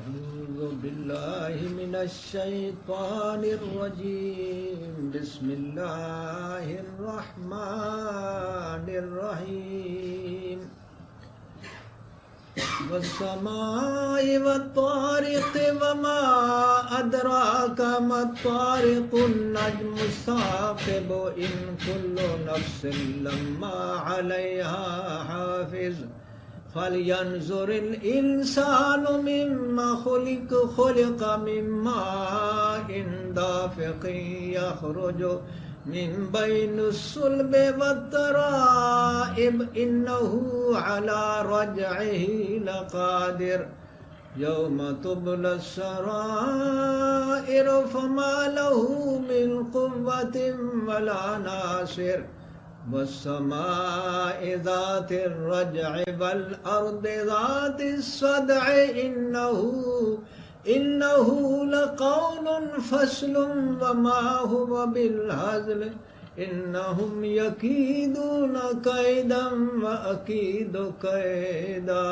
أعوذ بالله من الشيطان الرجيم بسم الله الرحمن الرحيم والسماء والطارق وما أدراك ما الطارق النجم الثاقب إن كل نفس لما عليها حافظ فلينظر الإنسان مما خلق من ماء دافق يخرج من بين الصلب والترائب إنه على رجعه لقادر يوم تبلى السرائر فما له من قوة ولا ناصر والسماء ذات الرجع والأرض ذات الصدع إنه لقول فصل وما هو بالهزل إنهم يكيدون كيدا وأكيد كيدا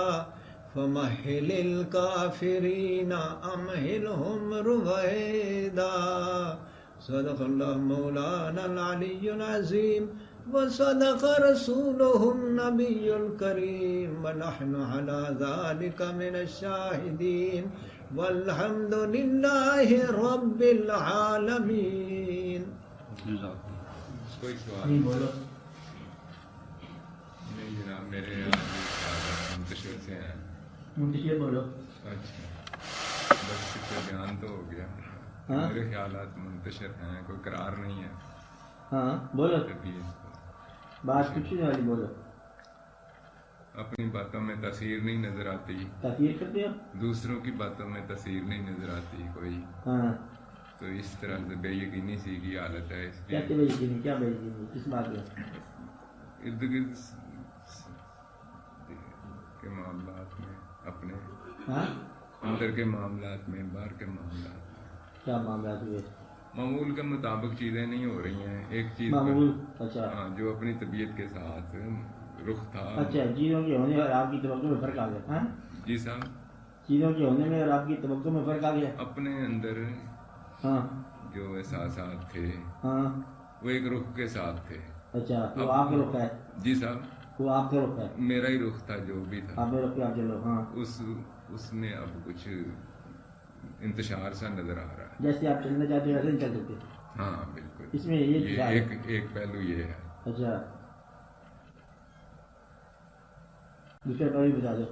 فمهل الكافرين أمهلهم رويدا صدق الله مولانا العلي العظيم وصدق رسوله النبي الكريم ونحن على ذلك من الشاهدين والحمد لله رب العالمين. کوئی سوال نہیں جناب، میرے منتشر سے ہیں. منتشر بولو. اچھا بس کوئی بیان تو ہو گیا. میرے خیالات منتشر ہیں، کوئی قرار نہیں ہے. ہاں بولو، طبیعت بات کچھ نہیں والی بولو. اپنی باتوں میں تاثیر نہیں نظر آتی، تاثیر کرتے ہو. دوسروں کی باتوں میں تاثیر نہیں نظر آتی کوئی. ہاں تو اس طرح سے بے یقینی سی کی حالت ہے. اس کیا لیے بے یقینی، کیا بے یقینی کس بات میں؟ ارد گرد کے معاملات میں، اپنے ہاں اندر کے معاملات میں، باہر کے معاملات میں کیا معاملات ہوئے؟ معمول کے مطابق چیزیں نہیں ہو رہی ہیں. ایک چیز معمول اچھا ہاں جو اپنی طبیعت کے ساتھ رخ تھا. اچھا چیزوں کے ہونے اور آپ کی توقع میں فرق آ گیا. ہاں جی صاحب، چیزوں کے ہونے میں اور آپ کی توقع میں فرق آ گیا. اپنے اندر ہاں جو احساسات تھے ہاں وہ ایک رخ کے ساتھ تھے. اچھا تو آپ کا رخ ہے. جی صاحب، وہ آپ کا رخ ہے. میرا ہی رخ تھا جو بھی تھا. آپ کے رخ پہ آپ چلو. ہاں اس میں اب کچھ انتشار سا نظر آ رہا ہے. جیسے آپ چلنا چاہتے ہو ویسے نہیں چل سکتے. ہاں بالکل. اس میں یہ ایک پہلو یہ ہے. اچھا دوسرا پہلو بتا دو.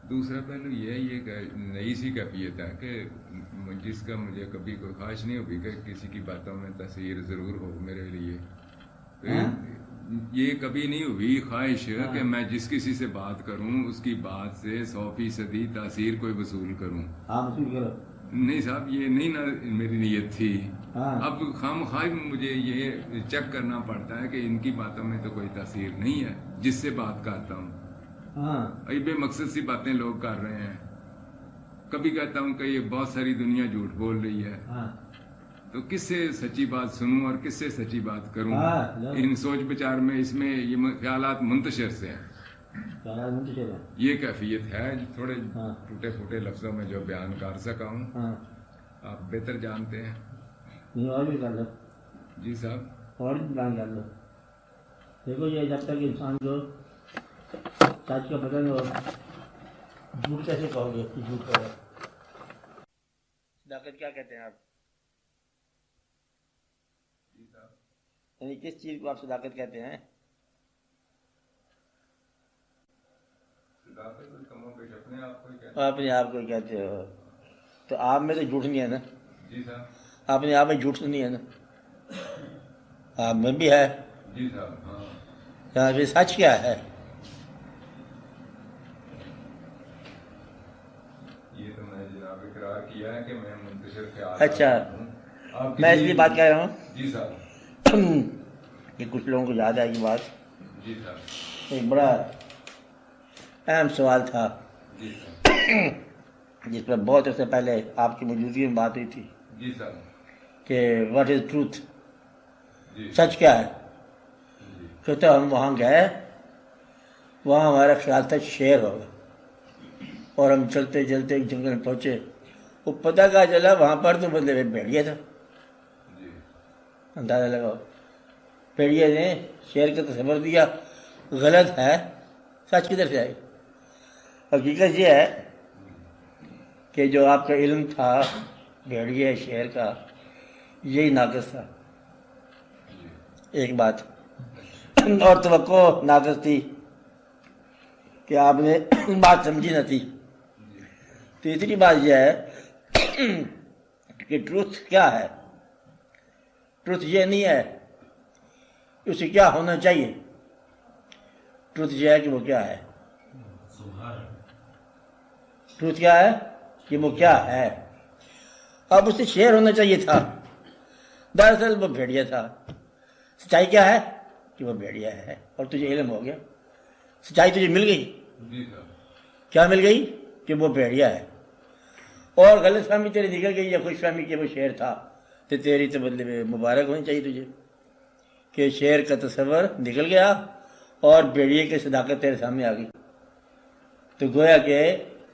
دوسرا پہلو یہ کہ نئی سی کیفیت ہے کہ جس کا مجھے کبھی کوئی خواہش نہیں ہوگی کہ کسی کی باتوں میں تاثیر ضرور ہو میرے لیے. یہ کبھی نہیں ہوئی خواہش کہ میں جس کسی سے بات کروں اس کی بات سے 100% تاثیر کوئی وصول کروں. ہاں وصول کرو. نہیں صاحب، یہ نہیں نا میری نیت تھی. ہاں اب خام خواہ مجھے یہ چیک کرنا پڑتا ہے کہ ان کی باتوں میں تو کوئی تاثیر نہیں ہے جس سے بات کرتا ہوں. ہاں بے مقصد سی باتیں لوگ کر رہے ہیں. کبھی کہتا ہوں کہ یہ بہت ساری دنیا جھوٹ بول رہی ہے. ہاں تو کس سے سچی بات سنوں اور کس سے سچی بات کروں؟ ہاں ان سوچ بچار میں اس میں یہ خیالات منتشر سے ہیں. خیالات منتشر ہیں. یہ کیفیت ہے تھوڑے ہاں ٹوٹے پھوٹے لفظوں میں جو بیان کر سکا ہوں. ہاں آپ بہتر جانتے ہیں. نہیں اور بھی کر لو. جی صاحب، اور بھی پلان کر لو. دیکھو یہ جب تک انسان کو سچ کا پتہ نہیں ہو، جھوٹ کیسے کہو گے کہ جھوٹ کہو. صداقت کیا کہتے ہیں آپ؟ یعنی کس چیز کو آپ صداقت کہتے ہیں؟ اپنے آپ کو کہتے ہو تو آپ میں تو جھوٹ نہیں ہے نا. جی صاحب، اپنے آپ میں جھوٹ تو نہیں ہے نا. آپ میں بھی ہے. جی صاحب. ہاں یہاں پہ سچ کیا ہے؟ یہ تو میں جناب اقرار کیا ہے کہ میں منتشر خیال. اچھا میں اس لیے بات کہہ رہا ہوں. جی صاحب. یہ کچھ لوگوں کو یاد ہے یہ بات. جی صاحب. ایک بڑا اہم سوال تھا جی صاحب. جس پر بہت عرصے پہلے آپ کی موجودگی میں بات ہوئی تھی جی صاحب. کہ واٹ از ٹروتھ، جی سچ کیا ہے. جی. پھر تو ہم وہاں گئے، وہاں ہمارا خیال تھا شیر ہوگا. اور ہم چلتے چلتے ایک جنگل میں پہنچے. وہ پتہ کہا چلا وہاں پر تو مطلب بھیڑیا تھا. اندازہ لگاؤ, بھیڑیا نے شیر کا تصور دیا, غلط ہے, سچ کدھر سے آئے؟ حقیقت یہ ہے کہ جو آپ کا علم تھا بھیڑیا شیر کا, یہی ناقص تھا. ایک بات اور توقع ناقص تھی کہ آپ نے بات سمجھی نہ تھی. تیسری بات یہ ہے کہ ٹروتھ کیا ہے. ٹروتھ یہ نہیں ہے اسے کیا ہونا چاہیے, ٹروتھ یہ ہے کہ وہ کیا ہے. ٹروتھ کیا ہے کہ وہ کیا ہے. اب اسے شیر ہونا چاہیے تھا, دراصل وہ بھیڑیا تھا. سچائی کیا ہے کہ وہ بھیڑیا ہے, اور تجھے علم ہو گیا, سچائی تجھے مل گئی. کیا مل گئی کہ وہ بھیڑیا ہے, اور غلط فہمی تیری نکل گئی یا خوش فہمی کہ وہ شیر تھا, تو تیری تو مطلب مبارک ہونی چاہیے تجھے کہ شیر کا تصور نکل گیا اور بھیڑیے کی صداقت تیرے سامنے آ گئی. تو گویا کہ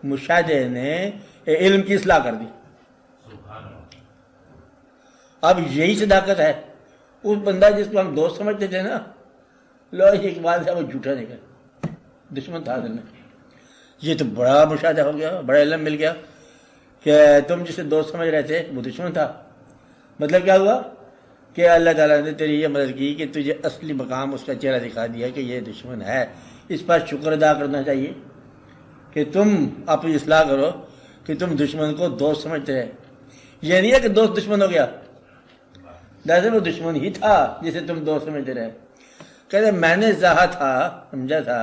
مشاہدے نے علم کی اصلاح کر دی. اب یہی صداقت ہے. اس بندہ جس کو ہم دوست سمجھتے تھے نا, لو ایک بات ہے وہ جھوٹا نکلا, دشمن تھا دل میں. یہ تو بڑا مشاہدہ ہو گیا, بڑا علم مل گیا کہ تم جسے دوست سمجھ رہے تھے وہ دشمن تھا. مطلب کیا ہوا کہ اللہ تعالیٰ نے تیری یہ مدد کی کہ تجھے اصلی مقام اس کا چہرہ دکھا دیا کہ یہ دشمن ہے. اس پر شکر ادا کرنا چاہیے کہ تم اپنی اصلاح کرو کہ تم دشمن کو دوست سمجھتے رہے. یہ نہیں ہے کہ دوست دشمن ہو گیا, دراصل وہ دشمن ہی تھا جسے تم دوست سمجھتے رہے. کہتے میں نے چاہا تھا, سمجھا تھا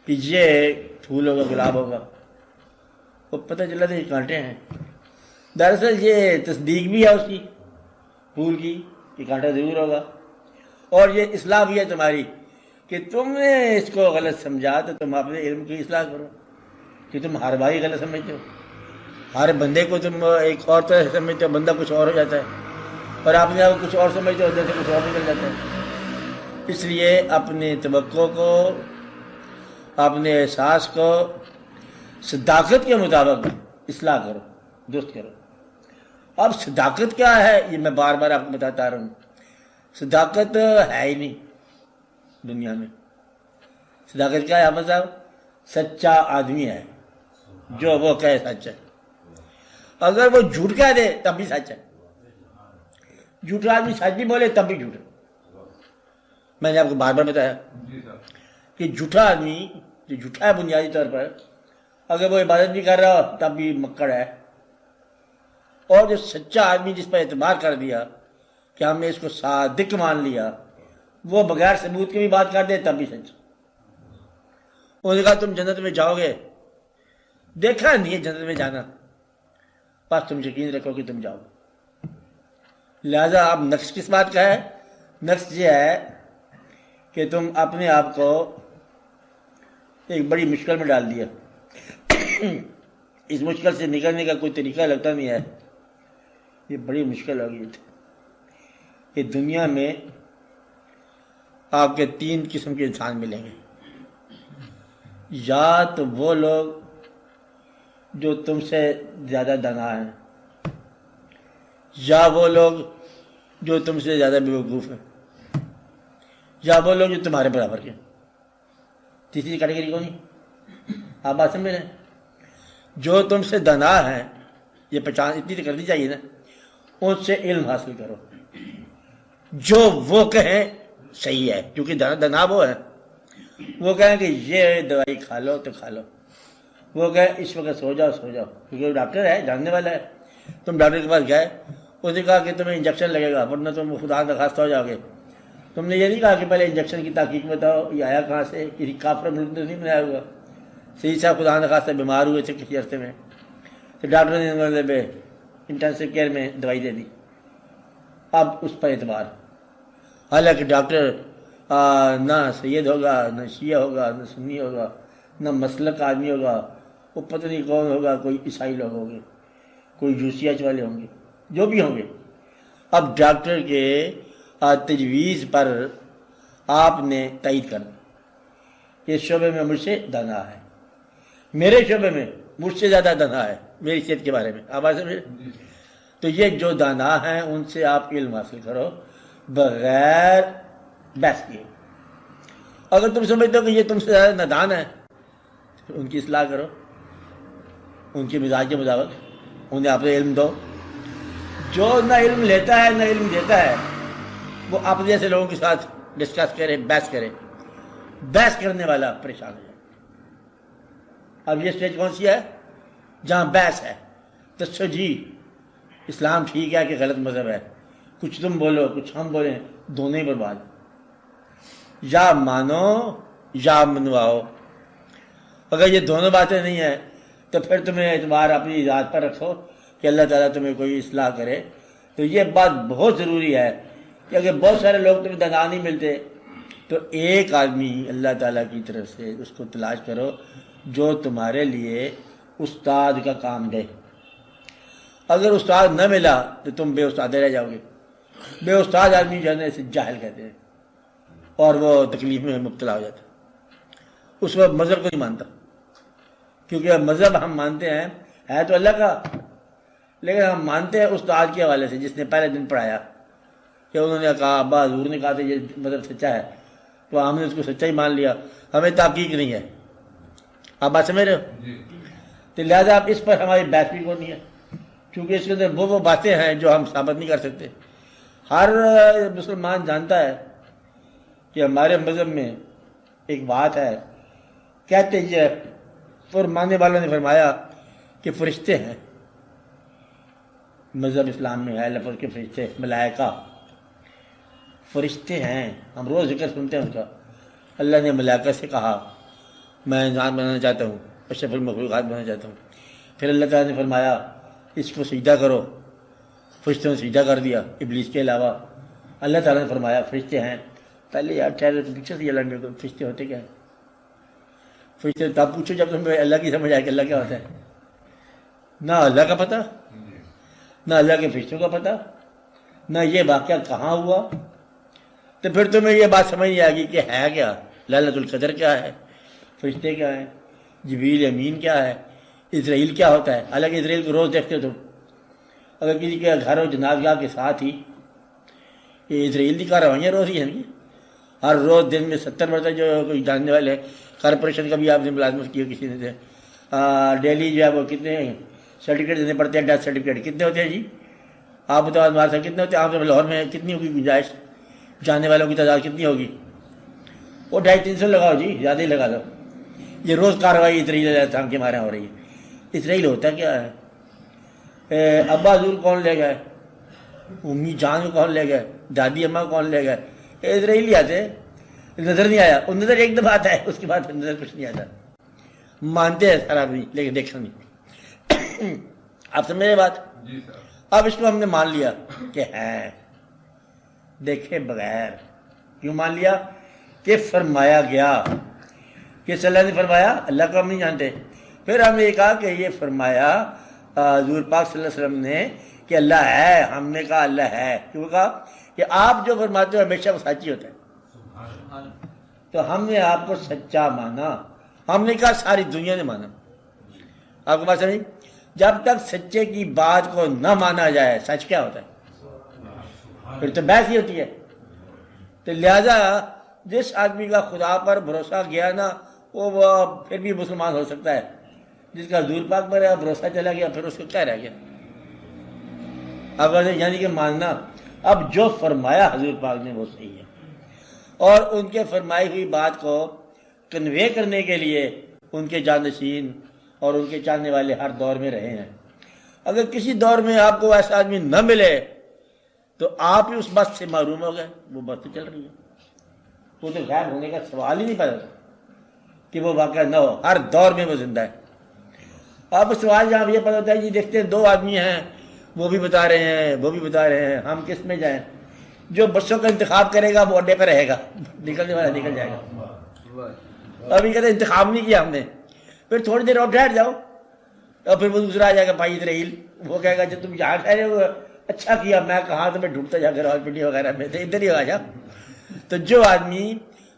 کہ یہ پھول ہوگا, گلاب ہوگا, وہ پتہ چلا تھا یہ کانٹے ہیں. دراصل یہ تصدیق بھی ہے اس کی پھول کی کہ کانٹا ضرور ہوگا, اور یہ اصلاح بھی ہے تمہاری کہ تم نے اس کو غلط سمجھا تو تم اپنے علم کی اصلاح کرو کہ تم ہر بھائی غلط سمجھتے ہو. ہر بندے کو تم ایک اور طرح سے سمجھتے ہو, بندہ کچھ اور ہو جاتا ہے, اور آپ نے کچھ اور سمجھتے ہو, ادھر سے کچھ اور نکل جاتا ہے. اس لیے اپنے توقع کو, اپنے احساس کو صداقت کے مطابق اصلاح کرو, درست کرو. اب صداقت کیا ہے یہ میں بار بار آپ کو بتاتا آ رہا ہوں. صداقت ہے ہی نہیں دنیا میں. صداقت کیا ہے احمد صاحب؟ سچا آدمی ہے جو وہ کہے سچ ہے. اگر وہ جھوٹ کہہ دے تب بھی سچ ہے, جھوٹا آدمی سچ بھی بولے تب بھی جھوٹ ہے. میں نے آپ کو بار بار بتایا کہ جھوٹا آدمی جو جھوٹا ہے بنیادی طور پر, اگر وہ عبادت بھی کر رہا ہو تب بھی مکڑ ہے. اور جو سچا آدمی جس پر اعتبار کر دیا کہ ہم نے اس کو صادق مان لیا, وہ بغیر ثبوت کی بھی بات کر دے تب بھی سچ. انہوں نے کہا تم جنت میں جاؤ گے, دیکھا نہیں ہے جنت میں جانا, بس تم یقین رکھو کہ تم جاؤ. لہذا اب نقص کس بات کا ہے؟ نقص یہ ہے کہ تم اپنے آپ کو ایک بڑی مشکل میں ڈال دیا. اس مشکل سے نکلنے کا کوئی طریقہ لگتا نہیں ہے. یہ بڑی مشکل ہو گئی تھی کہ دنیا میں آپ کے 3 قسم کے انسان ملیں گے. یا تو وہ لوگ جو تم سے زیادہ دانا ہیں, یا وہ لوگ جو تم سے زیادہ بیوقوف ہیں, یا وہ لوگ جو تمہارے برابر کے. تیسری کیٹیگری کون نہیں؟ آپ بات سمجھ رہے ہیں؟ جو تم سے دانا ہیں, یہ پہچان اتنی تو کرنی چاہیے نا, ان سے علم حاصل کرو. جو وہ کہیں صحیح ہے, کیونکہ دانا وہ ہے, وہ کہیں کہ یہ دوائی کھا لو تو کھا لو, وہ کہیں اس وقت سو جاؤ سو جاؤ, کیونکہ وہ ڈاکٹر ہے, جاننے والا ہے. تم ڈاکٹر کے پاس گئے, اس نے کہا کہ تمہیں انجیکشن لگے گا ورنہ تم خدا نخواستہ ہو جاؤ گے. تم نے یہ نہیں کہا کہ پہلے انجیکشن کی تحقیق بتاؤ, یہ آیا کہاں سے, کسی کافر ملک تو نہیں بنایا ہوا. صحیح صاحب خدا نخواستہ بیمار ہوئے تھے کسی عرصے میں, تو ڈاکٹر نے مطلب انٹینسو کیئر میں دوائی دے دی. اب اس پر اعتبار, حالانکہ ڈاکٹر نہ سید ہوگا, نہ شیعہ ہوگا, نہ سنی ہوگا, نہ مسلک آدمی ہوگا, وہ پتہ نہیں کون ہوگا, کوئی عیسائی لوگ ہوں گے, کوئی جوسیاچ والے ہوں گے, جو بھی ہوں گے. اب ڈاکٹر کے تجویز پر آپ نے تائید کرنا, اس شعبے میں مجھ سے دانا ہے. میرے شعبے میں مجھ سے زیادہ دانا ہے میری صحت کے بارے میں. آپ بات سمجھے؟ تو یہ جو دانا ہیں ان سے آپ علم حاصل کرو بغیر بحث کیے. اگر تم سمجھتے ہو کہ یہ تم سے زیادہ نادان ہے تو ان کی اصلاح کرو، ان کے مزاج کے مطابق انہیں آپ سے علم دو. جو نہ علم لیتا ہے نہ علم دیتا ہے وہ آپ جیسے لوگوں کے ساتھ ڈسکس کرے، بحث کرے. بحث کرنے والا پریشان ہو جائے. اب یہ اسٹیج کون سی ہے؟ جہاں بحث ہے. تو جی اسلام ٹھیک ہے کہ غلط مذہب ہے، کچھ تم بولو کچھ ہم بولیں، دونوں ہی برباد. یا مانو یا منواؤ. اگر یہ دونوں باتیں نہیں ہیں تو پھر تمہیں اعتبار اپنی ذات پر رکھو کہ اللہ تعالیٰ تمہیں کوئی اصلاح کرے. تو یہ بات بہت ضروری ہے کہ اگر بہت سارے لوگ تمہیں دانا نہیں ملتے تو ایک آدمی اللہ تعالیٰ کی طرف سے اس کو تلاش کرو جو تمہارے لیے استاد کا کام دے. اگر استاد نہ ملا تو تم بے استاد رہ جاؤ گے. بے استاد آدمی جو ہے نا اسے جاہل کہتے ہیں اور وہ تکلیف میں مبتلا ہو جاتا ہے. اس وقت مذہب کو نہیں مانتا، کیونکہ مذہب ہم مانتے ہیں ہے تو اللہ کا، لیکن ہم مانتے ہیں استاد کے حوالے سے جس نے پہلے دن پڑھایا کہ انہوں نے کہا، ابا حضور نے کہا تھا یہ مذہب سچا ہے تو ہم نے اس کو سچا ہی مان لیا، ہمیں تحقیق نہیں ہے. آپ بات سمجھ رہے ہو؟ تو لہٰذا آپ اس پر ہماری بحث بھی نہیں ہے، کیونکہ اس کے اندر وہ باتیں ہیں جو ہم ثابت نہیں کر سکتے. ہر مسلمان جانتا ہے کہ ہمارے مذہب میں ایک بات ہے، کہتے یہ فرمانے والوں نے فرمایا کہ فرشتے ہیں. مذہب اسلام میں ہے لفظ کے فرشتے، ملائکہ فرشتے ہیں. ہم روز ذکر سنتے ہیں ان کا. اللہ نے ملائکہ سے کہا میں انسان بنانا چاہتا ہوں، اشرف المخلوقات بنانا چاہتا ہوں. پھر اللہ تعالیٰ نے فرمایا اس کو سجدہ کرو، فرشتوں نے سجدہ کر دیا ابلیس کے علاوہ. اللہ تعالیٰ نے فرمایا فرشتے ہیں. پہلے یار ٹھہرے تو پوچھو سی اللہ میرے کو فرشتے ہوتے کیا ہیں؟ فرشتے تب پوچھو جب تمہیں اللہ کی سمجھ آئے کہ اللہ کیا ہوتا ہے. نہ اللہ کا پتہ، نہ اللہ کے فرشتوں کا پتہ، نہ یہ واقعہ کہاں ہوا. تو پھر تمہیں یہ بات سمجھ نہیں آئے گی کہ ہے کیا. للۃ القدر کیا ہے، فرشتے کیا ہیں، جبریل امین کیا ہے، اسرائیل کیا ہوتا ہے. حالانکہ اسرائیل کو روز دیکھتے تم. اگر کسی کے گھر و جنازگاہ کے ساتھ ہی یہ اسرائیل کی کارروائیاں روز ہی ہیں. ہر روز دن میں 70 مرتبہ جو کوئی جاننے والے کارپوریشن کا بھی آپ نے ملازمت کی کسی نے سے ڈیلی جو ہے وہ کتنے سرٹیفکیٹ دینے پڑتے ہیں. ڈیتھ سرٹیفکیٹ کتنے ہوتے ہیں جی؟ آپ بتاؤ ہمارے ساتھ کتنے ہوتے ہیں؟ آپ لاہور میں کتنی ہوگی گنجائش؟ جاننے والوں کی تعداد کتنی ہوگی؟ وہ 250-300 لگاؤ جی، زیادہ ہی لگا لو. یہ روز کارروائی اسرائیل کے ہمارے یہاں ہو رہی ہے. اسرائیل ہوتا کیا ہے؟ ابا حضور کون لے گئے؟ امی جان کو کون لے گئے؟ دادی اماں کو کون لے گئے؟ اسرائیل آتے نظر نہیں آیا. وہ نظر ایک دفعہ آتا ہے، اس کے بعد نظر کچھ نہیں آتا. مانتے ہیں سر آدمی لیکن دیکھا نہیں. آپ سمجھ رہے بات؟ اب اس کو ہم نے مان لیا کہ ہے، دیکھے بغیر. کیوں مان لیا؟ کہ فرمایا گیا کہ صلی اللہ نے فرمایا. اللہ کو ہم نہیں جانتے. پھر ہم نے یہ کہا کہ یہ فرمایا حضور پاک صلی اللہ علیہ وسلم نے کہ اللہ ہے. ہم نے کہا اللہ ہے. کیوں کہا؟ کہ آپ جو فرماتے ہو ہمیشہ وہ سچی ہوتا ہے. تو ہم نے آپ کو سچا مانا. ہم نے کہا ساری دنیا نے مانا. آپ کو بات سمجھ؟ جب تک سچے کی بات کو نہ مانا جائے سچ کیا ہوتا ہے؟ پھر تو بحث ہی ہوتی ہے. تو لہذا جس آدمی کا خدا پر بھروسہ گیا نا وہ پھر بھی مسلمان ہو سکتا ہے. جس کا حضور پاک پر بھروسہ چلا گیا پھر اس کو کیا رہ گیا؟ اب یعنی کہ ماننا اب جو فرمایا حضور پاک نے وہ صحیح ہے. اور ان کے فرمائی ہوئی بات کو کنوے کرنے کے لیے ان کے جانشین اور ان کے چاہنے والے ہر دور میں رہے ہیں. اگر کسی دور میں آپ کو ایسا آدمی نہ ملے تو آپ ہی اس بات سے محروم ہو گئے. وہ بات تو چل رہی ہے، وہ تو غائب ہونے کا سوال ہی نہیں پیدا کہ وہ واقعہ نہ ہو. ہر دور میں وہ زندہ ہے. اب سوال جہاں یہ پتہ ہوتا ہے جی دیکھتے ہیں 2 آدمی ہیں، وہ بھی بتا رہے ہیں وہ بھی بتا رہے ہیں، ہم کس میں جائیں؟ جو بسوں کا انتخاب کرے گا وہ اڈے پہ رہے گا، نکلنے والا نکل جائے گا. ابھی کہتے انتخاب نہیں کیا ہم نے. پھر تھوڑی دیر اور ٹھہر جاؤ اور پھر وہ دوسرا آ جائے گا بھائی اسرائیل. وہ کہے گا جب تم یہاں ٹھہرے ہو اچھا کیا، میں کہاں تو میں ڈھونڈتا جا کر راول پنڈی وغیرہ میں، تو ادھر ہی آ جا. تو جو آدمی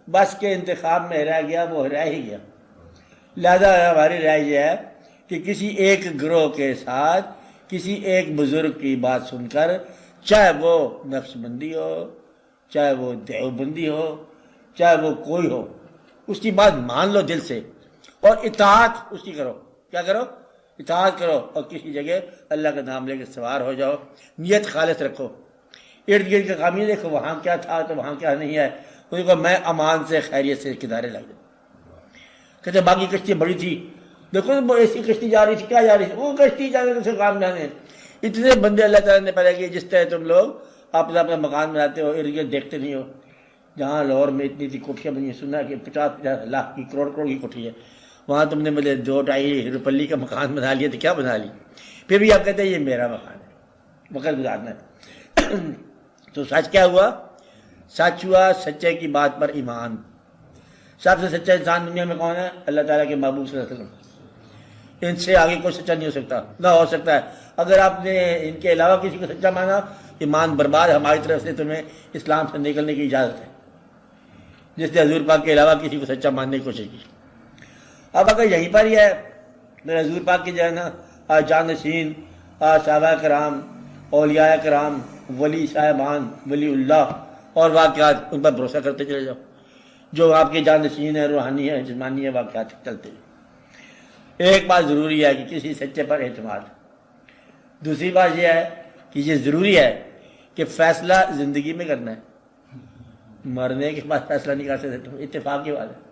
بس کے انتخاب میں رہ گیا وہ رہ ہی گیا. لہذا ہماری رائے یہ ہے کہ کسی ایک گروہ کے ساتھ کسی ایک بزرگ کی بات سن کر، چاہے وہ نقشبندی ہو، چاہے وہ دیوبندی ہو، چاہے وہ کوئی ہو، اس کی بات مان لو دل سے اور اطاعت اس کی کرو. کیا کرو؟ اطاعت کرو. اور کسی جگہ اللہ کا نام لے کے سوار ہو جاؤ، نیت خالص رکھو. ارد گرد کا کام یہ دیکھو وہاں کیا تھا تو وہاں کیا نہیں ہے. اس کو میں امان سے خیریت سے کنارے لگ جاؤں. کہتے باقی کشتی بڑی تھی، دیکھو ایسی کشتی جا رہی تھی، کیا جا رہی تھی؟ وہ کشتی جانے سے کام جانے. اتنے بندے اللہ تعالیٰ نے پیدا کیے جس طرح تم لوگ اپنا اپنا مکان بناتے ہو، ارد گرد دیکھتے نہیں ہو. جہاں لاہور میں اتنی اتنی کوٹھیاں بنی ہیں، سنا کہ 50-50 لاکھ کی، کروڑ کی کوٹھی ہے، وہاں تم نے مجھے 2-2.5 روپلی کا مکان بنا لیا تو کیا بنا لی؟ پھر بھی آپ کہتے ہیں یہ میرا مکان ہے، وقت گزارنا ہے. تو سچ کیا ہوا؟ سچ ہوا سچے کی بات پر ایمان. سب سے سچا انسان دنیا میں کون ہے؟ اللہ تعالیٰ کے محبوب صلی اللہ علیہ وسلم. ان سے آگے کوئی سچا نہیں ہو سکتا، نہ ہو سکتا ہے. اگر آپ نے ان کے علاوہ کسی کو سچا مانا، ایمان برباد. ہماری طرف سے تمہیں اسلام سے نکلنے کی اجازت ہے، جس نے حضور پاک کے علاوہ کسی کو سچا ماننے کی کوشش کی. اب اگر یہیں پر ہی ہے میرے حضور پاک کی جو ہے نا جانشین صحابہ کرام، اولیاء کرام، ولی صاحبان، ولی اللہ اور واقعات، ان پر بھروسہ کرتے چلے جاؤ. جو آپ کے جانشین ہیں، روحانی ہیں، جسمانی ہیں، واقعات چلتے ہیں. ایک بات ضروری ہے کہ کسی سچے پر اعتماد. دوسری بات یہ ہے کہ یہ ضروری ہے کہ فیصلہ زندگی میں کرنا ہے، مرنے کے بعد فیصلہ نہیں کر سکتے. اتفاق کی بات ہے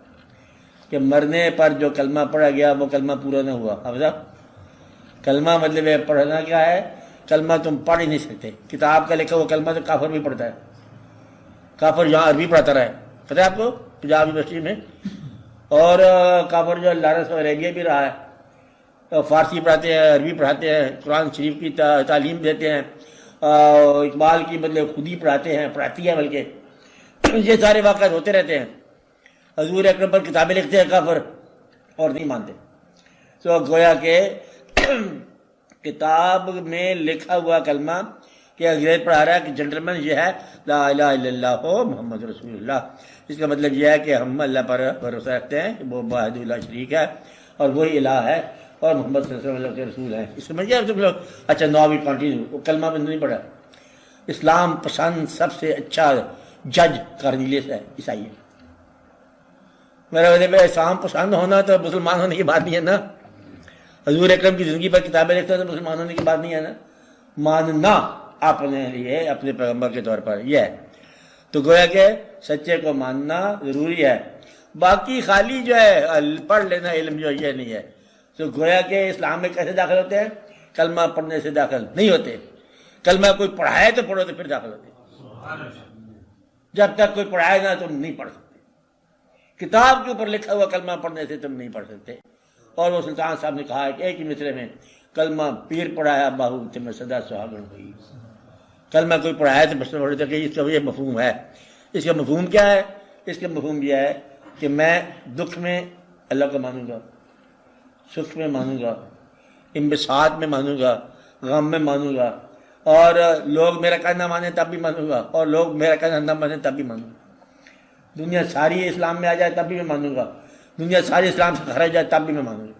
کہ مرنے پر جو کلمہ پڑھا گیا وہ کلمہ پورا نہ ہوا. اب صاحب کلمہ مطلب ہے پڑھنا کیا ہے؟ کلمہ تم پڑھ ہی نہیں سکتے. کتاب کا لکھا وہ کلمہ تو کافر بھی پڑھتا ہے. کافر یہاں عربی پڑھاتا رہا ہے، پتہ ہے آپ کو، پنجاب یونیورسٹی میں. اور کافر جو لارنس عربیہ بھی رہا ہے، فارسی پڑھاتے ہیں، عربی پڑھاتے ہیں، قرآن شریف کی تعلیم دیتے ہیں، اقبال کی مطلب خود ہی پڑھاتے ہیں، پڑھاتی ہے بلکہ. یہ سارے واقعات ہوتے رہتے ہیں. حضور اکرم پر کتابیں لکھتے ہیں کافر اور نہیں مانتے. تو گویا کہ کتاب میں لکھا ہوا کلمہ کہ انگریز پڑھا رہا ہے کہ جنٹلمین یہ ہے لا الہ الا اللہ محمد رسول اللہ. اس کا مطلب یہ ہے کہ ہم اللہ پر بھروسہ رکھتے ہیں کہ وہ واحد لا شریک ہے اور وہی الہ ہے اور محمد صلی اللہ علیہ وسلم کے رسول ہیں. اس سمجھ گئے تم لوگ؟ اچھا نو بھی کنٹینیو. وہ کلمہ میں نہیں پڑھا. اسلام پسند سب سے اچھا جج کارنیلیس ہے، عیسائی ہے. میرا مطلب اسلام پسند ہونا تو مسلمان ہونے کی بات نہیں ہے نا. حضور اکرم کی زندگی پر کتابیں لکھتا تو مسلمان ہونے کی بات نہیں ہے نا. ماننا اپنے لیے اپنے پیغمبر کے طور پر یہ ہے. تو گویا کہ سچے کو ماننا ضروری ہے. باقی خالی جو ہے پڑھ لینا علم جو یہ نہیں ہے. تو گویا کہ اسلام میں کیسے داخل ہوتے ہیں؟ کلمہ پڑھنے سے داخل نہیں ہوتے. کلمہ کوئی پڑھائے تو پڑھو تو پھر داخل ہوتے. جب تک کوئی پڑھائے نہ تم نہیں پڑھ سکتے. کتاب کے اوپر لکھا ہوا کلمہ پڑھنے سے تم نہیں پڑھ سکتے. اور وہ سلطان صاحب نے کہا کہ ایک ہی مصرے میں کلمہ پیر پڑھایا باہو تمہیں سدا سہاگن ہوئی. کلمہ کوئی پڑھایا تو بس پڑھتے کہ اس کا یہ مفہوم ہے. اس کا مفہوم کیا ہے؟ اس کا مفہوم یہ ہے کہ میں دکھ میں اللہ کو مانوں گا، سکھ میں مانوں گا، انبساط میں مانوں گا، غم میں مانوں گا. اور لوگ میرا کہنا مانے تب بھی مانوں گا اور لوگ میرا کہنا نہ مانے تب بھی مانوں گا. دنیا ساری اسلام میں آ جائے تب بھی میں مانوں گا، دنیا ساری اسلام سے خرج جائے تب بھی میں مانوں گا.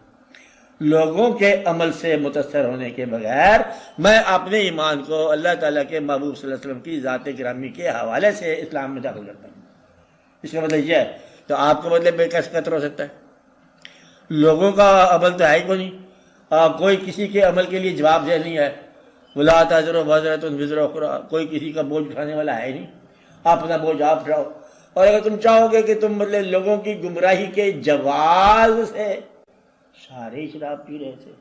لوگوں کے عمل سے متاثر ہونے کے بغیر میں اپنے ایمان کو اللہ تعالیٰ کے محبوب صلی اللہ علیہ وسلم کی ذات گرامی کے حوالے سے اسلام میں داخل کرتا ہوں. اس کا مطلب یہ ہے. تو آپ کا مطلب کیسے قطر ہو سکتا ہے؟ لوگوں کا عمل تو ہے ہی کوئی نہیں. کوئی کسی کے عمل کے لیے جواب دہ نہیں ہے. ولا تزر وازرۃ وزر اخری، کوئی کسی کا بوجھ اٹھانے والا ہے ہی نہیں. اپنا بوجھ آپ اٹھاؤ. اور اگر تم چاہو گے کہ تم مطلب لوگوں کی گمراہی کے جواز سے، سارے شراب پی رہے تھے،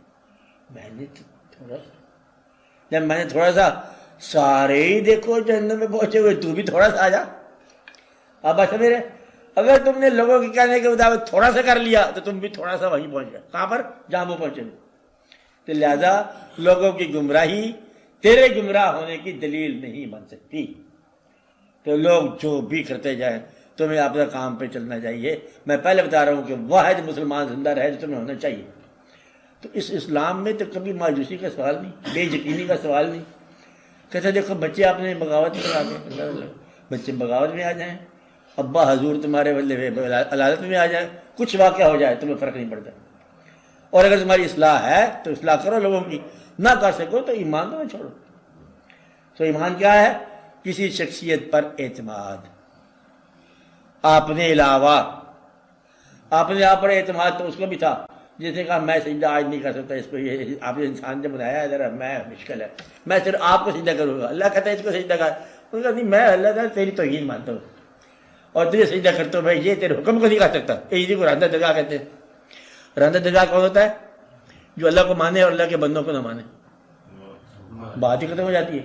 میں نے تھوڑا سا، جب میں نے تھوڑا سا، سارے ہی دیکھو جہنم میں پہنچے ہوئے، تو بھی تھوڑا سا آ جا. اب اچھا میرے اگر تم نے لوگوں کے کہنے کے مطابق تھوڑا سا کر لیا تو تم بھی تھوڑا سا وہیں پہنچ گئے. کہاں پر؟ جہاں وہ پہنچے. تو لہذا لوگوں کی گمراہی تیرے گمراہ ہونے کی دلیل نہیں بن سکتی. تو لوگ جو بھی کرتے جائیں تمہیں اپنا کام پہ چلنا چاہیے. میں پہلے بتا رہا ہوں کہ واحد مسلمان زندہ رہے جو تمہیں ہونا چاہیے. تو اس اسلام میں تو کبھی مایوسی کا سوال نہیں، بے یقینی کا سوال نہیں. کہتے دیکھو بچے اپنے بغاوت میں آ گئے، بچے بغاوت میں آ جائیں، ابا حضور تمہارے عدالت میں آ جائیں، کچھ واقعہ ہو جائے تمہیں فرق نہیں پڑتا. اور اگر تمہاری اصلاح ہے تو اصلاح کرو لوگوں کی، نہ کر سکو تو ایمان تو چھوڑو. تو ایمان کیا ہے؟ کسی شخصیت پر اعتماد، اپنے علاوہ. اپنے آپ پر اعتماد تو اس کو بھی تھا، جیسے کہا میں سجدہ آج نہیں کر سکتا، اس کو یہ آپ نے انسان جب بنایا ہے ذرا میں مشکل ہے، میں صرف آپ کو سجدہ کروں گا. اللہ کہتا ہے اس کو سجدہ کر، انہوں نے کہا نہیں میں اللہ تعالیٰ تیری توہین مانتا ہوں اور تجھے سجدہ کرتا ہوں، بھائی یہ تیرے حکم کو نہیں کر سکتا. اسی کو راندہ درگاہ کہتے ہیں. راندہ درگاہ کون ہوتا ہے؟ جو اللہ کو مانے اور اللہ کے بندوں کو نہ مانے. بات ہی ختم ہو جاتی ہے.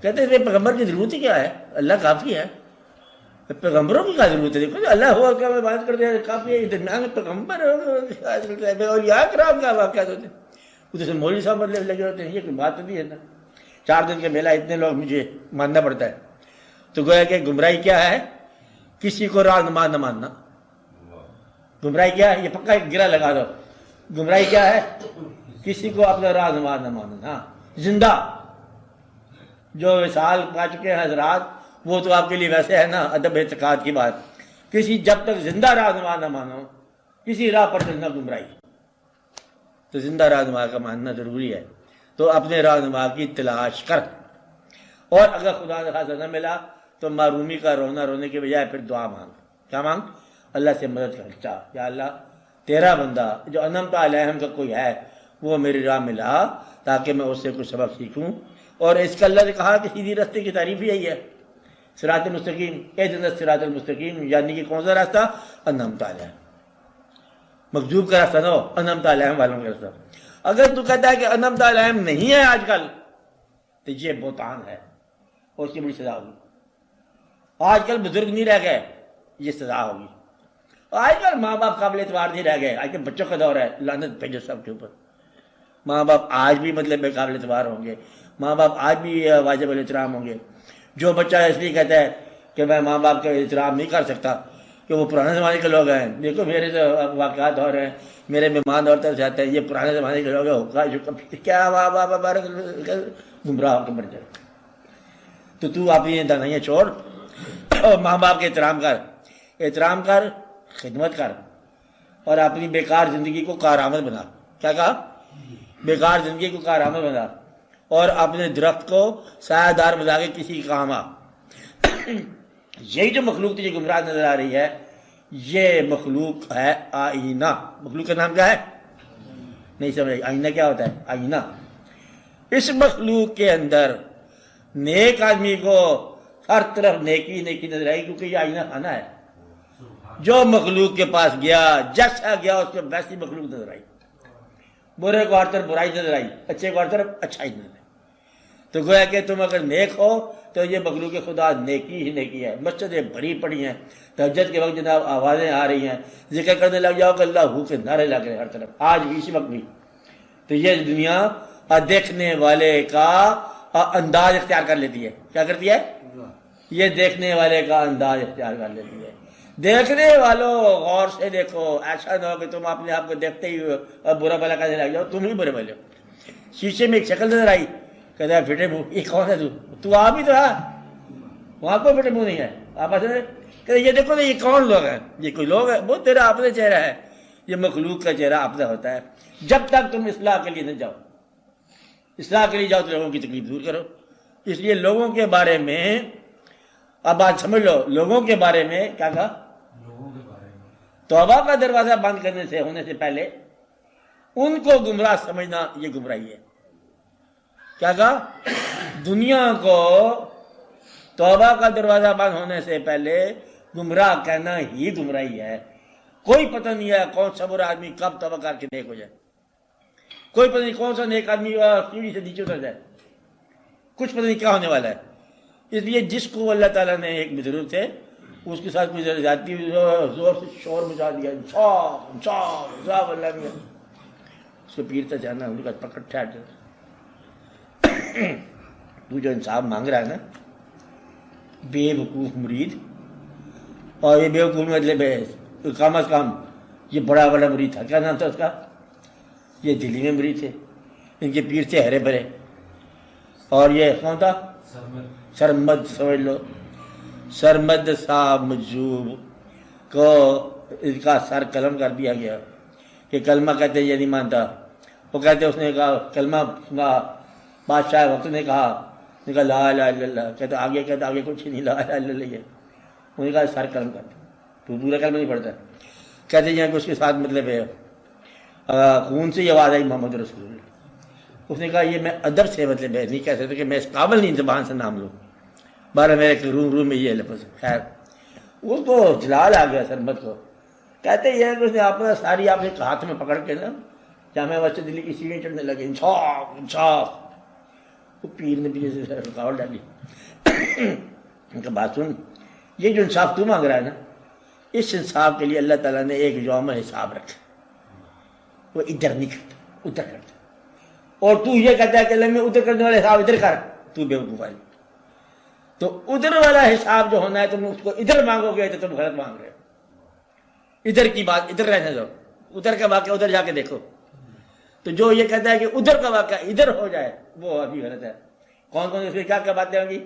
کہتے ہیں پیغمبر کی ضرورت ہی کیا ہے، اللہ کافی ہے. پیغمبروں کی کیا ضرورت ہے؟ دیکھو اللہ ہوا کیا میں بات کرتے ہیں کافی ہے، درمیان میں پیغمبر اور یہاں کرام کیا واقعات ہوتے ہیں. ادھر مولوی صاحب بدلے لگے ہوتے ہیں، یہ کوئی بات نہیں ہے نا. 4 دن کے میلہ اتنے لوگ مجھے ماننا پڑتا ہے. تو گویا کہ گمراہی کیا ہے؟ کسی کو رہنما نہ ماننا. گمراہی کیا ہے؟ یہ پکا ایک گرہ لگا دو. گمراہی کیا ہے؟ کسی کو اپنا رہنما نہ ماننا. ہاں زندہ جو وصال پا چکے ہیں حضرات، وہ تو آپ کے لیے ویسے ہے نا ادب اعتقاد کی بات. کسی جب تک زندہ رہنما نہ مانو، کسی راہ پر چلنا گمراہی. تو زندہ رہنما کا ماننا ضروری ہے. تو اپنے رہنما کی تلاش کر، اور اگر خدا نہ خاصہ نہ ملا تو معرومی کا رونا رونے کے بجائے پھر دعا مانگ. کیا مانگ؟ اللہ سے مدد کر. چاہ یا اللہ تیرا بندہ جو انعمت علیہم کا کوئی ہے وہ میری راہ میں لا، تاکہ میں اس سے کچھ سبق سیکھوں. اور اس کا اللہ نے کہا کہ سیدھی راستے کی تعریف یہی ہے، صراط مستقیم. اہدنا الصراط المستقیم، یعنی کہ کون سا راستہ؟ انعمت علیہم. مغضوب کا راستہ نہ ہو، انعمت علیہم والوں کا راستہ. اگر تو کہتا ہے کہ انعمت علیہم نہیں ہے آج کل، تو یہ بہتان ہے اور اس کی بڑی سزا ہوگی. آج کل بزرگ نہیں رہ گئے، یہ سزا ہوگی. آج کل ماں باپ قابل اعتبار نہیں رہ گئے. آج کل بچوں کا دور ہے، لعنت بھیجو سب کے اوپر. ماں باپ آج بھی مطلب بے قابل اعتبار ہوں گے، ماں باپ آج بھی واجب الاحترام ہوں گے. جو بچہ اس لیے کہتا ہے کہ میں ماں باپ کا احترام نہیں کر سکتا کہ وہ پرانے زمانے کے لوگ ہیں، دیکھو میرے تو واقعات ہو رہے ہیں، میرے مہمان اور طرف سے آتے ہیں، یہ پرانے زمانے کے لوگ ہیں، کیا ماں باپ گمراہ ہو کے مر جائے. تو اپنی دانائیاں چھوڑ اور ماں باپ کے احترام کر، خدمت کر، اور اپنی بیکار زندگی کو کارآمد بنا. کیا کہا؟ بیکار زندگی کو کارآمد بنا، اور اپنے درخت کو سایہ دار بنا کے کسی کام آ. یہی جو مخلوق تجھے گمراہ نظر آ رہی ہے، یہ مخلوق ہے آئینہ. مخلوق کا نام کیا ہے؟ نہیں سمجھ. آئینہ کیا ہوتا ہے؟ آئینہ. اس مخلوق کے اندر نیک آدمی کو ہر طرف نیکی نیکی نظر آئی، کیونکہ یہ آئینہ خانہ ہے. جو مخلوق کے پاس گیا، جیسا گیا اس کو ویسی مخلوق نظر آئی. برے کو ہر طرف برائی نظر آئی، اچھے کو ہر طرف اچھائی نظر آئی. تو گویا کہ تم اگر نیک ہو تو یہ مخلوق خدا نیکی ہی نیکی ہے. مسجدیں بھری پڑی ہیں، تہجد کے وقت جناب آوازیں آ رہی ہیں، ذکر کرنے لگ جاؤ کہ اللہ ہو کے نعرے لگ رہے ہیں ہر طرف، آج بھی اسی وقت بھی. تو یہ دنیا دیکھنے والے کا انداز اختیار کر لیتی ہے. کیا کرتی ہے؟ یہ دیکھنے والے کا انداز اختیار کر لیتی ہے. دیکھنے والوں غور سے دیکھو، ایسا نہ ہو کہ تم اپنے آپ کو دیکھتے ہی برا بھلا کرنے لگ جاؤ، تم ہی برے بھلے ہو. شیشے میں ایک شکل نظر آئی، کہتا ہے پھٹے منہ، یہ کون ہے تو آپ ہی تو ہے، وہاں کوئی پھٹے منہ نہیں ہے. آپ ایسے کہ یہ دیکھو نا یہ کون لوگ ہیں، یہ کوئی لوگ ہے، وہ تیرا اپنا چہرہ ہے. یہ مخلوق کا چہرہ اپنا ہوتا ہے. جب تک تم اصلاح کے لیے نہ جاؤ، اصلاح کے لیے جاؤ تو لوگوں کی تکلیف دور کرو. اس لیے لوگوں کے بارے میں اب بات سمجھ لو. لوگوں کے بارے میں کیا کہا؟ توبہ کا دروازہ بند کرنے سے ہونے سے پہلے ان کو گمراہ سمجھنا یہ گمراہی ہے. کیا کہا؟ دنیا کو توبہ کا دروازہ بند ہونے سے پہلے گمراہ کہنا ہی گمراہی ہے. کوئی پتہ نہیں ہے کون سا برا آدمی کب توبہ کر کے نیک ہو جائے، کوئی پتہ نہیں کون سا نیک آدمی سیڑھی سے نیچے اتر جائے، کچھ پتہ نہیں کیا ہونے والا ہے. اس لیے جس کو اللہ تعالیٰ نے، ایک بزرگ تھے، اس کے ساتھ کوئی زیادتی زور سے شور مچا دیا، صاحب اللہ نے اس کو پیرتا جانا، ان کا پکڑ ٹھہر جاتا. تو جو انصاف مانگ رہا ہے نا، بے وقوف مرید، اور یہ بے وقوف مطلب کم از کم یہ بڑا بڑا مرید تھا. کیا نام تھا اس کا؟ یہ دلی میں مرید تھے، ان کے پیر تھے ہرے بھرے. اور یہ کون تھا؟ سرمد. سمجھ لو، سرمد صاحب مجذوب کو اس کا سر قلم کر دیا گیا کہ کلمہ کہتے یہ نہیں مانتا. وہ کہتے اس نے کہا کلمہ سنا. بادشاہ وقت نے کہا لا الہ الا اللہ. کہتے آگے کچھ نہیں، لا الہ الا اللہ. انہوں نے کہا سر قلم کر. تو پورا کلمہ نہیں پڑھتا. کہتے ہیں کہ اس کے ساتھ مطلب ہے خون سے یہ آواز آئی محمد رسول اللہ. اس نے کہا یہ میں ادب سے مطلب ہے نہیں کہہ سکتے کہ میں اس قابل نہیں زبان سے نام لوں. بارہ میرے روم میں یہ لفظ. خیر اس کو جلال آ گیا سربت کو. کہتے یہ ہے کہ اس نے اپنا ساری آپ نے ہاتھ میں پکڑ کے نا جامع مسجد دلی کی سیڑھیاں چڑھنے لگے. انصاف انصاف. وہ پیر نے پیچھے سے رکاوٹ ڈالی. ان کا بات سن، یہ جو انصاف تو مانگ رہا ہے نا، اس انصاف کے لیے اللہ تعالیٰ نے ایک یوم حساب رکھا. وہ ادھر نہیں کرتا، ادھر کرتا. اور تو یہ کہتا ہے کہ اللہ میں ادھر کرنے والا حساب ادھر کر. تو بے وقوف ہے. تو ادھر والا حساب جو ہونا ہے تم اس کو ادھر مانگو گے تو تم غلط مانگ رہے ہو. ادھر کی بات ادھر رہنے دو، ادھر کا واقعہ ادھر جا کے دیکھو. تو جو یہ کہتا ہے کہ ادھر کا واقعہ ادھر ہو جائے وہ ابھی غلط ہے. کون کون اس میں کیا باتیں ہوں گی؟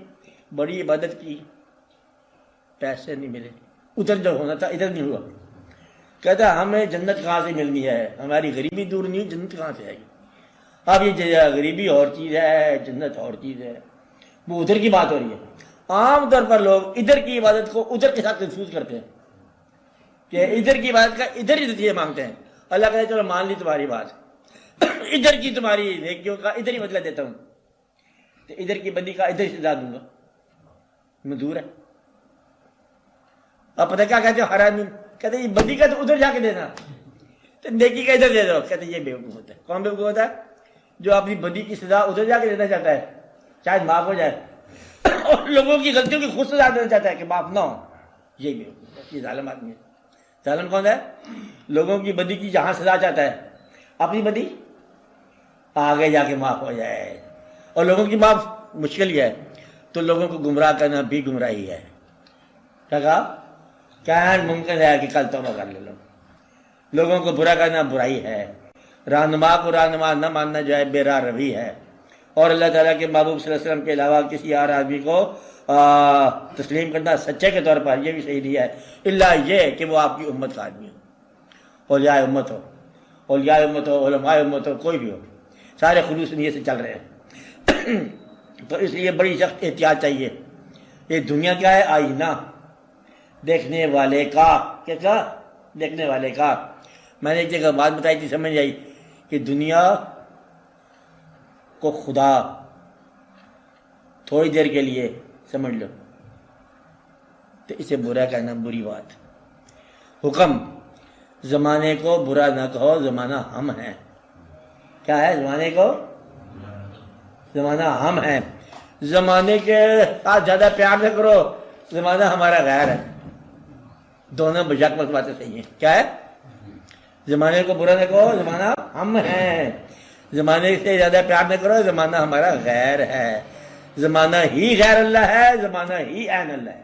بڑی عبادت کی، پیسے نہیں ملے. ادھر جو ہونا تھا ادھر نہیں ہوا. کہتا ہے ہمیں جنت کہاں سے ملنی ہے؟ ہماری غریبی دور نہیں، جنت کہاں سے آئے گی؟ اب یہ غریبی اور چیز ہے، جنت اور چیز ہے. وہ ادھر کی بات ہو رہی ہے. عام طور پر لوگ ادھر کی عبادت کو ادھر کے ساتھ محفوظ کرتے ہیں کہ ادھر کی عبادت کا ادھر ہی نتیجے مانگتے ہیں. اللہ کہتے چلو مان لی تمہاری بات، ادھر کی تمہاری نیکیوں کا ادھر ہی بدلہ دیتا ہوں. تو ادھر کی بدی کا ادھر ہی سزا دوں گا. منظور ہے؟ اب پتہ کیا کہتے ہو حرامی. کہتے یہ بدی کا تو ادھر جا کے دینا، تو نیکی کا ادھر دے دو. کہتے یہ بیوقوف ہوتا ہے. کون بیوقوف ہوتا ہے؟ جو اپنی بدی کی سزا ادھر جا کے دینا چاہتا ہے شاید معاف ہو جائے، اور لوگوں کی غلطیوں کی خود سزا دینا چاہتا ہے کہ معاف نہ ہو. یہ بیوقوف ہے، یہ ظالم آدمی ہے. ظالم کون ہے؟ لوگوں کی بدی کی جہاں سزا چاہتا ہے، اپنی بدی آگے جا کے معاف ہو جائے. اور لوگوں کی معاف مشکل ہی ہے. تو لوگوں کو گمراہ کرنا بھی گمراہی ہے. کیا کہا؟ کیا ممکن ہے کہ کل توبہ کر لے لو. لوگوں کو برا کرنا برائی ہے. رہنما کو رہنما نہ ماننا جو ہے بے راہ روی ہے. اور اللہ تعالیٰ کے محبوب صلی اللہ علیہ وسلم کے علاوہ کسی اور آدمی کو تسلیم کرنا سچے کے طور پر یہ بھی صحیح نہیں ہے، الا یہ کہ وہ آپ کی امت کا آدمی ہو. اولیاء امت ہو، اولیاء امت ہو، علماء امت ہو، کوئی بھی ہو، سارے خلوص نیت سے چل رہے ہیں. تو اس لیے بڑی سخت احتیاط چاہیے. یہ دنیا کیا ہے؟ آئینہ دیکھنے والے کا. کیا؟ دیکھنے والے کا. میں نے ایک جگہ بات بتائی تھی، سمجھ آئی کہ دنیا کو خدا تھوڑی دیر کے لیے سمجھ لو تو اسے برا کہنا بری بات. حکم زمانے کو برا نہ کہو، زمانہ ہم ہیں. کیا ہے؟ زمانے کو، زمانہ ہم ہیں. زمانے کے ساتھ زیادہ پیار نہ کرو، زمانہ ہمارا غیر ہے. دونوں بجاک باتیں صحیح ہیں. کیا ہے؟ زمانے کو برا نہ کہو، زمانہ ہم ہیں. زمانے سے زیادہ پیار نہ کرو، زمانہ ہمارا غیر ہے. زمانہ ہی غیر اللہ ہے، زمانہ ہی عین اللہ ہے.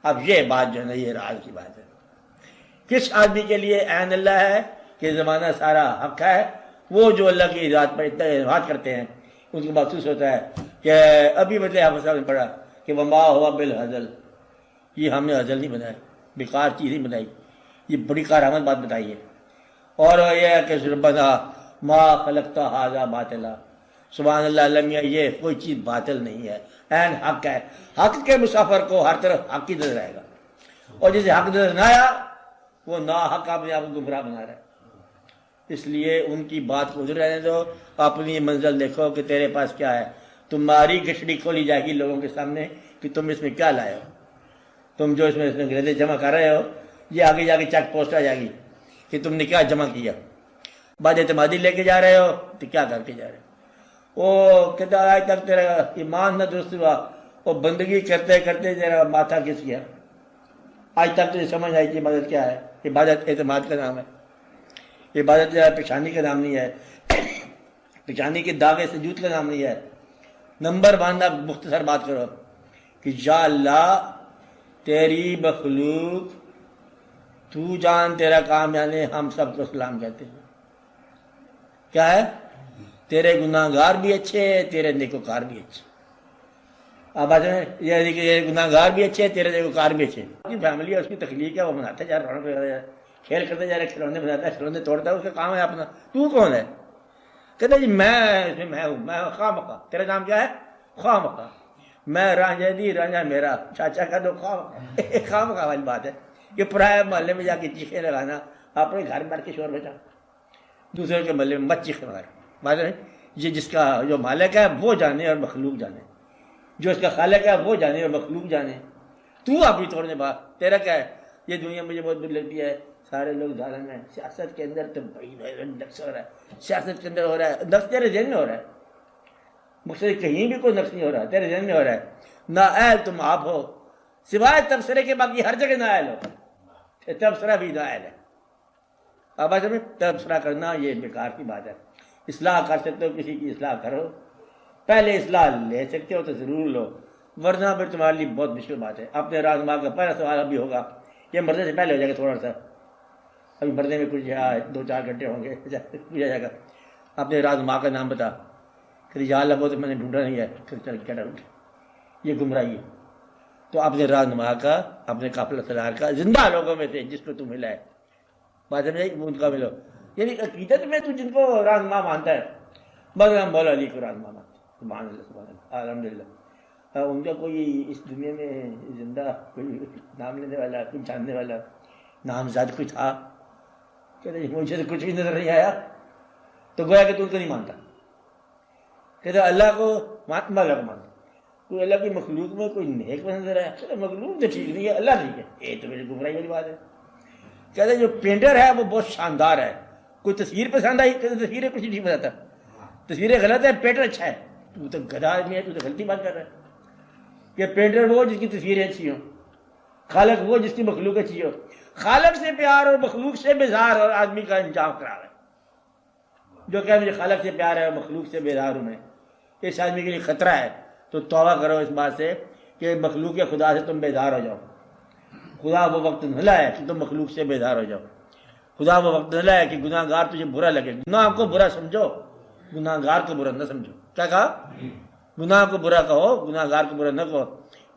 اب یہ بات جو ہے نا، یہ راز کی بات ہے. کس آدمی کے لیے عین اللہ ہے کہ زمانہ سارا حق ہے؟ وہ جو اللہ کی ذات پر اتنا اعتماد کرتے ہیں، ان کو محسوس ہوتا ہے کہ ابھی بدلے حافظ صاحب نے پڑھا کہ وما ہوا بالحزل، یہ ہم نے حزل نہیں بنایا، بیکار چیز نہیں بنائی. یہ بڑی کارآمد بات بتائی ہے. اور یہ ہے کہ ربنا ما خلقت ھذا باطلا، سبحان اللہ المیہ، یہ کوئی چیز باطل نہیں ہے، عین حق ہے. حق کے مسافر کو ہر طرف حق ہی نظر آئے گا، اور جسے حق نظر نہ آیا وہ نا حق اپنے آپ کو گمراہ بنا رہا ہے. اس لیے ان کی بات کو ادھر رہنے دو، اپنی منزل دیکھو کہ تیرے پاس کیا ہے. تمہاری گچڑی کھولی جائے گی لوگوں کے سامنے کہ تم اس میں کیا لائے ہو. تم جو اس میں انگریزی جمع کر رہے ہو، یہ آگے جا کے چیک پوسٹ آ جائے گی کہ تم نے کیا جمع کیا. بعد اعتمادی لے کے جا رہے ہو تو کیا کر کے جا رہے ہو. وہ کہتا آج تک تیرا ایمان نہ درست ہوا، وہ بندگی کرتے کرتے تیرا ماتھا کس گیا. آج تک تجھے سمجھ آئی کہ عبادت کیا ہے. عبادت اعتماد کا نام ہے. عبادت پیشانی کا نام نہیں ہے، پیشانی کے داغے سجود کا نام نہیں ہے. نمبر باندھنا، مختصر بات کرو کہ یا اللہ تیری مخلوق، تو جان تیرا کام، یعنی ہم سب کو سلام کہتے ہیں. کیا ہے؟ تیرے گناہ گار بھی اچھے، تیرے نیکوکار بھی اچھے. اب یعنی کہ یہ گناہگار بھی اچھے ہیں، تیرے دیکھو کار بھی اچھے ہیں. اس کی فیملی ہے، اس کی تخلیق ہے، وہ مناتا جا رہا ہے، کھیل کرتے جا رہے، کھلونے بناتا ہے، کھلونے توڑتا ہے، اس کا کام ہے اپنا. تو کون ہے؟ کہتا جی میں ہوں، میں خواہ مخواہ. تیرا نام کیا ہے؟ خواہ مخواہ. میں رانجھا دی، رانجھا میرا، چاچا کا تو خواہ مخواہ والی بات ہے. یہ پرائے محلے میں جا کے چیخیں لگانا، اپنے گھر بیٹھ کے شور بچا، دوسرے کے محلے میں مت چیخیں لگانا. بات ہے یہ جس کا جو مالک ہے وہ جانے اور مخلوق جانے، جو اس کا خالق ہے وہ جانے اور مخلوق جانے. تو اپنی توڑنے بات، تیرا کیا ہے؟ یہ دنیا مجھے بہت بری لگتی ہے، سارے لوگ ظالم ہیں. سیاست کے اندر تو بڑی نقص ہو رہا ہے، سیاست کے اندر ہو رہا ہے نقص، تیرے ذہن میں ہو رہا ہے. مختلف کہیں بھی کوئی نقص نہیں ہو رہا، تیرے ذہن میں ہو رہا ہے. نااہل تم آپ ہو، سوائے تبصرے کے باقی ہر جگہ نااہل ہو. تبصرہ بھی نااہل ہے. اب میں تبصرہ کرنا یہ بیکار کی بات ہے. اصلاح کر سکتے ہو کسی کی اصلاح کرو، پہلے اصلاح لے سکتے ہو تو ضرور لو، ورنہ پھر تمہارے لیے بہت مشکل بات ہے. اپنے رازماں کا پہلا سوال ابھی ہوگا، یہ مرنے سے پہلے ہو جائے گا تھوڑا سا، ابھی مرنے میں کچھ 2-4 گھنٹے ہوں گے، پوچھا جائے گا اپنے رازماں کا نام بتا. کہ یا اللہ وہ تو میں نے ڈھونڈا نہیں ہے، پھر چل کیا ڈھونڈ، یہ گمراہی ہے. تو اپنے رازماں کا، اپنے قافلہ سالار کا، زندہ لوگوں میں سے جس کو تم ملا ہے، بات سمجھے، ان کا ملو. یعنی عقیدت میں تو جن کو رازماں مانتا ہے، بس ہم مولا علی کو رازماں مانتے ہیں، سبحان اللہ سبحان اللہ الحمد للہ. ان کا کوئی اس دنیا میں زندہ کوئی نام لینے والا، کوئی جاننے والا نامزد کوئی تھا؟ کہتے مجھے تو کچھ بھی نظر نہیں آیا. تو گویا کہ تو ان کو نہیں مانتا. کہتے اللہ کو مانتا، اللہ کو مانتا. کوئی اللہ کی مخلوق میں کوئی نیک نظر آیا؟ چلو مخلوق تو ٹھیک نہیں ہے، اللہ ٹھیک ہے. یہ تو میری گمراہی والی بات ہے. کہتے جو پینٹر ہے وہ بہت شاندار ہے، کوئی تصویر پسند آئی، کہتے تصویریں کچھ نہیں بتاتا، تصویریں غلط ہے، پینٹر اچھا ہے. تو تو گدھا آدمی ہے، تو غلطی بات کر رہا ہے. کہ پینٹر وہ جس کی تصویریں اچھی ہوں، خالق وہ جس کی مخلوق اچھی ہو. خالق سے پیار اور مخلوق سے بیزار اور آدمی کا انجام خراب ہے. جو کہ مجھے خالق سے پیار ہے اور مخلوق سے بیزار ہوں میں، اس آدمی کے لیے خطرہ ہے. تو توبہ کرو اس بات سے کہ مخلوق کے خدا سے تم بیزار ہو جاؤ. خدا وہ وقت نہ لائے کہ تم مخلوق سے بیزار ہو جاؤ. خدا وہ وقت نہ لائے کہ گناہ گار تجھے برا لگے. گناہ کو برا سمجھو، گناہ گار کو برا نہ سمجھو. کیا کہا؟ گناہ کو برا کہو، گناہ گار کو برا نہ کہو.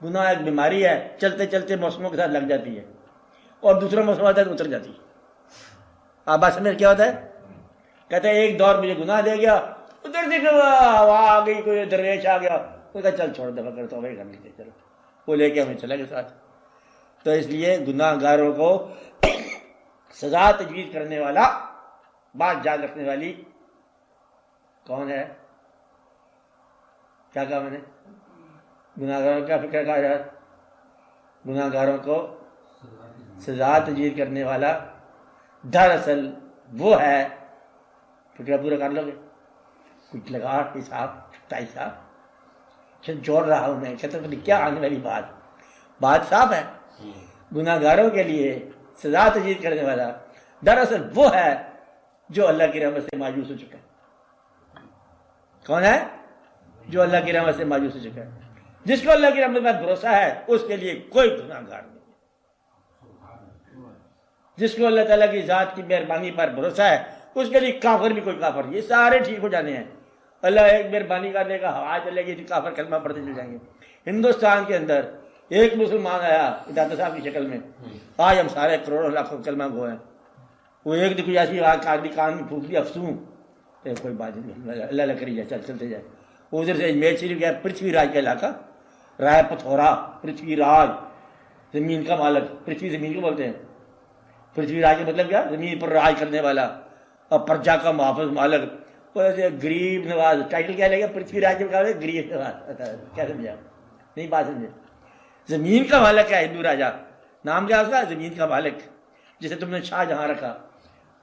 گناہ ایک بیماری ہے، چلتے چلتے موسموں کے ساتھ لگ جاتی ہے اور دوسرا موسم آتا ہے تو اتر جاتی ہے. آپ بات سمجھ کیا ہوتا ہے؟ کہتے ہیں ایک دور مجھے گناہ دے گیا، ادھر سے آ گئی کوئی درویش آ گیا، وہ کہا چل چھوڑ دفعہ کرتا ہوں کر لیتے، چلو وہ لے کے ہمیں چلا گیا ساتھ. تو اس لیے گناہ گاروں کو سزا تجویز کرنے والا، بات یاد رکھنے والی کون ہے؟ کیا کہا میں نے؟ گناہ گاروں کیا فکر کہا جائے؟ گناہ گاروں کو سزا تجویز کرنے والا دراصل وہ ہے، فکر پورا کر لو گے، کچھ لگا حساب ٹائی صاحب جوڑ رہا ہوں میں، کہتا ہوں کیا آنے والی بات صاف ہے. گناہ گاروں کے لیے سزا تجویز کرنے والا دراصل وہ ہے جو اللہ کی رحمت سے مایوس ہو چکا ہے. کون ہے؟ جو اللہ کی رحمت سے مایوس ہو چکا ہے. جس کو اللہ کی رحمت پر بھروسہ ہے اس کے لیے کوئی گناہ گار نہیں. جس کو اللہ تعالیٰ کی ذات کی مہربانی پر بھروسہ ہے اس کے لیے کافر بھی کوئی کافر نہیں. یہ سارے ٹھیک ہو جانے ہیں. اللہ ایک مہربانی کرنے کا ہوا چلے گی تو کافر کلمہ پڑھتے چل جائیں گے. ہندوستان کے اندر ایک مسلمان آیا داتا صاحب کی شکل میں، آج ہم سارے کروڑوں لاکھوں کلمہ گو ہیں. وہ ایک دن کوئی ایسی آدمی کان میں پھونک دی افسوں، کوئی بات نہیں، اللہ اللہ کری جائے، چلتے جائے. ادھر سے اجمیر شریف گیا، پرتھوی راج کا علاقہ، رائے پتھورا، پرتھوی راج زمین کا مالک. پرتھوی زمین کو بولتے ہیں. پرتھوی راج کا مطلب کیا؟ زمین پر راج کرنے والا اور پرجا کا محافظ مالک. غریب نواز ٹائٹل کیا لے گا؟ پرتھوی راج کے مقابلے غریب نواز. کیا سمجھا؟ نہیں بات سمجھے. زمین کا مالک ہے ہندو راجا، نام کیا اس کا؟ زمین کا مالک. جسے تم نے شاہ جہاں رکھا،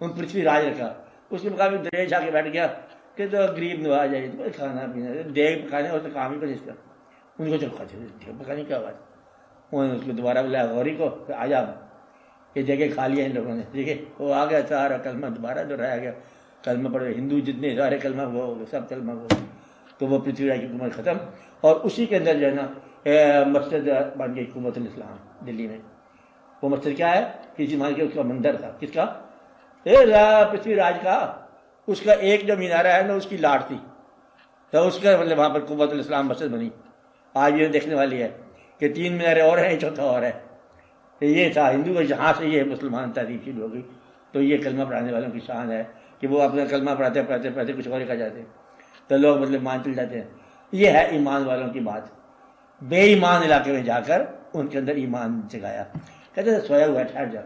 ان پرتھوی راج رکھا. اس کے مقابلے درویش آ کے بیٹھ گیا کہ تو غریب نواز ہے، تو کھانا پینا دیگ پکانے اور تو کام ہی کچھ اس کا. ان کو چلو دیگ پکانے کیا بات. انہوں نے اس کو دوبارہ بلایا غوری کو، آ جا یہ جگہ کھا لیا ان لوگوں نے. دیکھے وہ آ گیا، سارا کلمہ دوبارہ دہرایا گیا. کلمہ پڑھے ہندو جتنے سارے کلمہ وہ سب کلمہ وہ. تو وہ پرتھوی راج کی حکومت ختم، اور اسی کے اندر جو ہے نا مسجد بن گئی حکومت الاسلام دلی میں. وہ مسجد کیا ہے؟ کسی مان کے اس کا مندر تھا. کس کا؟ پرتھوی راج کا. اس کا ایک جو مینارہ ہے نا اس کی لاٹ تھی، تو اس کا مطلب وہاں پر قوت الاسلام مسجد بنی. آج یہ دیکھنے والی ہے کہ 3 میناریں اور ہیں، چوتھا اور ہے. یہ تھا ہندو کا، جہاں سے یہ مسلمان تہذیب شروع ہو گئی. تو یہ کلمہ پڑھانے والوں کی شان ہے کہ وہ اپنا کلمہ پڑھتے کچھ اور کہا جاتے ہیں تو لوگ مطلب مان چل جاتے ہیں. یہ ہے ایمان والوں کی بات. بے ایمان علاقے میں جا کر ان کے اندر ایمان جگایا. کہتے تھے سویا ہوا ہے، ٹھہر جاؤ.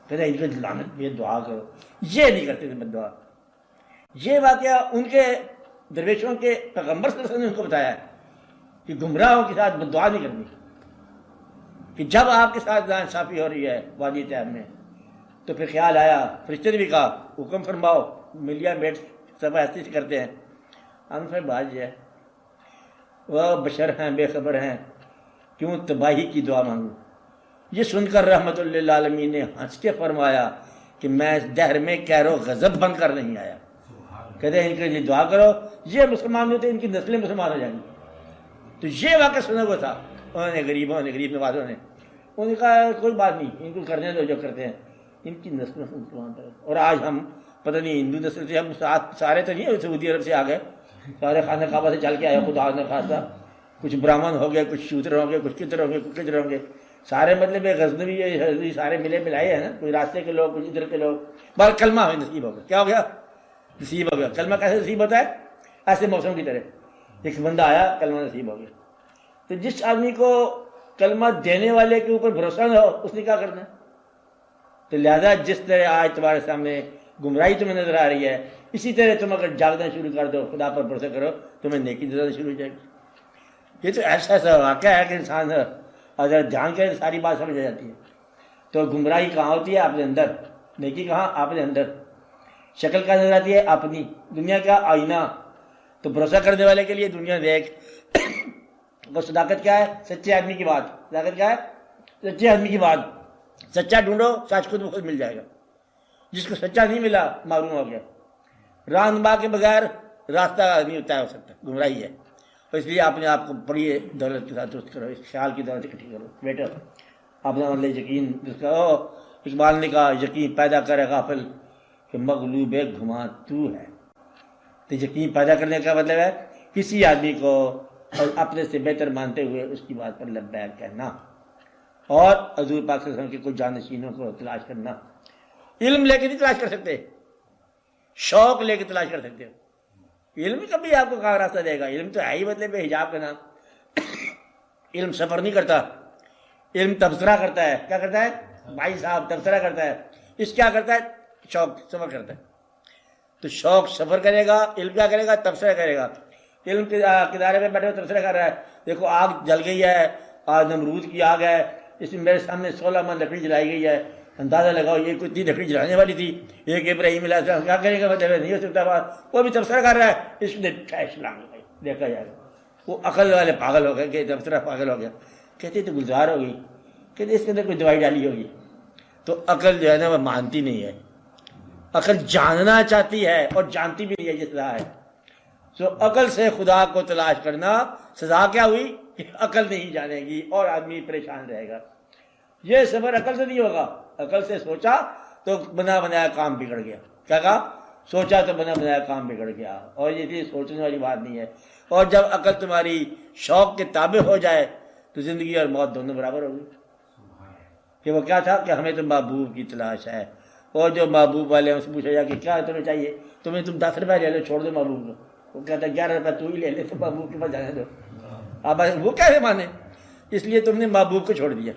کہتے ہیں ان کو لعنت یہ دعا کرو. یہ نہیں کرتے تھے بد دعا. یہ واقعہ ان کے درویشوں کے پیغمبر صلی اللہ علیہ وسلم نے ان کو بتایا ہے کہ گمراہوں کے ساتھ بد دعا نہیں کرنی. کہ جب آپ کے ساتھ ناانصافی ہو رہی ہے وادی طیب میں تو پھر خیال آیا، فرشتے نے بھی کہا حکم فرماؤ. ملیا بیٹھ سب ایسے سے کرتے ہیں. ہم سے بات یہ ہے وہ بشر ہیں، بے خبر ہیں، کیوں تباہی کی دعا مانگوں. یہ سن کر رحمت اللہ عالمین نے ہنس کے فرمایا کہ میں اس دہر میں کہر و غضب بن کر نہیں آیا. کہتے ہیں ان کے لیے دعا کرو، یہ مسلمان ہوتے ان کی نسلیں مسلمان ہو جائیں گی. تو یہ واقعہ سنا ہوا تھا. انہوں نے غریب نوازوں نے انہوں نے کہا کوئی بات نہیں، ان کو کرنے دو جو کرتے ہیں، ان کی نسل مسلمان ہے. اور آج ہم پتہ نہیں ہندو نسل سے ہم سارے تو نہیں سعودی عرب سے آ گئے، سارے خانہ کعبہ سے چل کے آئے. خدا نے خاصا کچھ برہمن ہو گئے، کچھ شودر ہوں گے، کچھ کدھر ہوں گے، کچھ کدھر ہوں گے. سارے مطلب غزنوی سارے ملے ملائے ہیں نا. کوئی راستے کے لوگ، کچھ ادھر کے لوگ. بار کلمہ ہمیں نصیب ہو گیا. کیا ہو گیا؟ نصیب ہو گیا. کلمہ کیسے نصیب ہوتا ہے؟ ایسے موسم کی طرح ایک بندہ آیا، کلمہ نصیب ہو گیا. تو جس آدمی کو کلمہ دینے والے کے اوپر بھروسہ نہ ہو اس نے کیا کرنا ہے؟ تو لہذا جس طرح آج تمہارے سامنے گمراہی تمہیں نظر آ رہی ہے، اسی طرح تم اگر جاگنا شروع کر دو، خدا پر بھروسہ کرو، تمہیں نیکی نظر شروع ہو جائے گی. یہ تو ایسا واقعہ ہے کہ انسان اگر دھیان کرے تو ساری بات سمجھ آ جاتی ہے. تو گمراہی کہاں ہوتی ہے؟ اپنے اندر. نیکی کہاں؟ اپنے اندر. شکل کہاں نظر آتی ہے؟ اپنی. دنیا کا آئینہ. تو بھروسہ کرنے والے کے لیے دنیا دیکھ. وہ صداقت کیا ہے؟ سچے آدمی کی بات. صداقت کیا ہے؟ سچے آدمی کی بات. سچا ڈھونڈو، سچ خود بخود مل جائے گا. جس کو سچا نہیں ملا معلوم ہو گیا. راہنما کے بغیر راستہ نہیں طے ہو سکتا. گمراہی ہے. تو اس لیے اپنے آپ کو بڑی دولت کے ساتھ درست کرو، اس خیال کی دولت اکٹھی کرو. بیٹا اپنا مطلب یقین جس کا اقبال نے کہا یقین پیدا کرے غافل کہ مغلوب گھما تو ہے. تو یقین پیدا کرنے کا مطلب ہے کسی آدمی کو اور اپنے سے بہتر مانتے ہوئے اس کی بات پر لبیک کہنا، اور حضور پاک صلی اللہ علیہ وسلم کے کچھ جانشینوں کو تلاش کرنا. علم لے کے نہیں تلاش کر سکتے، شوق لے کے تلاش کر سکتے ہو. علم کبھی آپ کو کہاں راستہ دے گا؟ علم تو ہے ہی مطلب حجاب کا نام. علم سفر نہیں کرتا، علم تبصرہ کرتا ہے. کیا کرتا ہے بھائی صاحب؟ تبصرہ کرتا ہے. اس کیا کرتا ہے؟ شوق سفر کرتا ہے. تو شوق سفر کرے گا، علم کیا کرے گا؟ تبصرہ کرے گا. علم کے کنارے میں بیٹھے تبصرہ کر رہا ہے. دیکھو آگ جل گئی ہے، آج نمرود کی آگ ہے، اس میں میرے سامنے 16 من لکڑی جلائی گئی ہے. اندازہ لگاؤ یہ کوئی 3 لکڑی جلانے والی تھی. ایک ابراہیم علیہ السلام کیا کرے گا؟ مطلب نہیں ہو سکتا بات. وہ بھی تبصرہ کر رہا ہے. اس نے دیکھا جائے گا. وہ عقل والے پاگل ہو گئے کہ تبصرہ پاگل ہو گیا. کہتے تو گلزار ہو گئی، کہتے اس کے اندر کوئی دوائی ڈالی ہوگی. تو عقل جو ہے نا وہ مانتی نہیں ہے. عقل جاننا چاہتی ہے اور جانتی بھی نہیں ہے. یہ سزا ہے. تو عقل سے خدا کو تلاش کرنا، سزا کیا ہوئی کہ عقل نہیں جانے گی اور آدمی پریشان رہے گا. یہ سفر عقل سے نہیں ہوگا. عقل سے سوچا تو بنا بنایا کام بگڑ گیا. کیا کہا؟ سوچا تو بنا بنایا کام بگڑ گیا. اور یہ چیز سوچنے والی بات نہیں ہے. اور جب عقل تمہاری شوق کے تابع ہو جائے تو زندگی اور موت دونوں برابر ہوگی. کہ وہ کیا تھا کہ ہمیں تو محبوب کی تلاش ہے. اور جو محبوب والے ہیں اس سے پوچھا جائے کہ کیا تمہیں چاہیے؟ تم 10 روپئے لے لو، چھوڑ دو محبوب کو. وہ کہتا ہے 11 روپئے تو ہی لے لے، تو محبوب کے پاس جانے دو. اب وہ کیسے مانے؟ اس لیے تم نے محبوب کو چھوڑ دیا.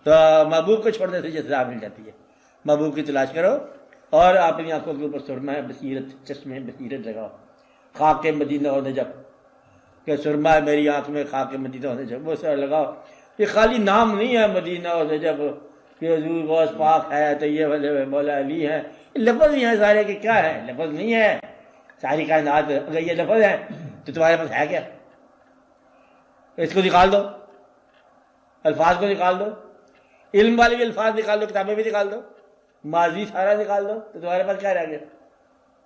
تو محبوب کو چھوڑنے سے یہ سزا مل جاتی ہے. محبوب کی تلاش کرو اور اپنی آنکھوں کے اوپر سرما بصیرت، چشمے بصیرت لگاؤ. خاک مدینہ و نجف کہ سرما میری آنکھ میں، خاک مدینہ و نجف، وہ سر لگاؤ. یہ خالی نام نہیں ہے مدینہ و نجف کہ حضور غوث پاک ہے تو یہ والے مولا علی ہے. یہ لفظ نہیں ہے سارے کہ کیا ہے. لفظ نہیں ہے ساری کائنات. اگر یہ لفظ ہے تو تمہارے پاس ہے کیا؟ اس کو نکال دو، الفاظ کو نکال دو. علم والے بھی الفاظ نکال دو، کتابیں بھی نکال دو، ماضی سارا نکال دو، تو تمہارے پاس کیا رہ گیا؟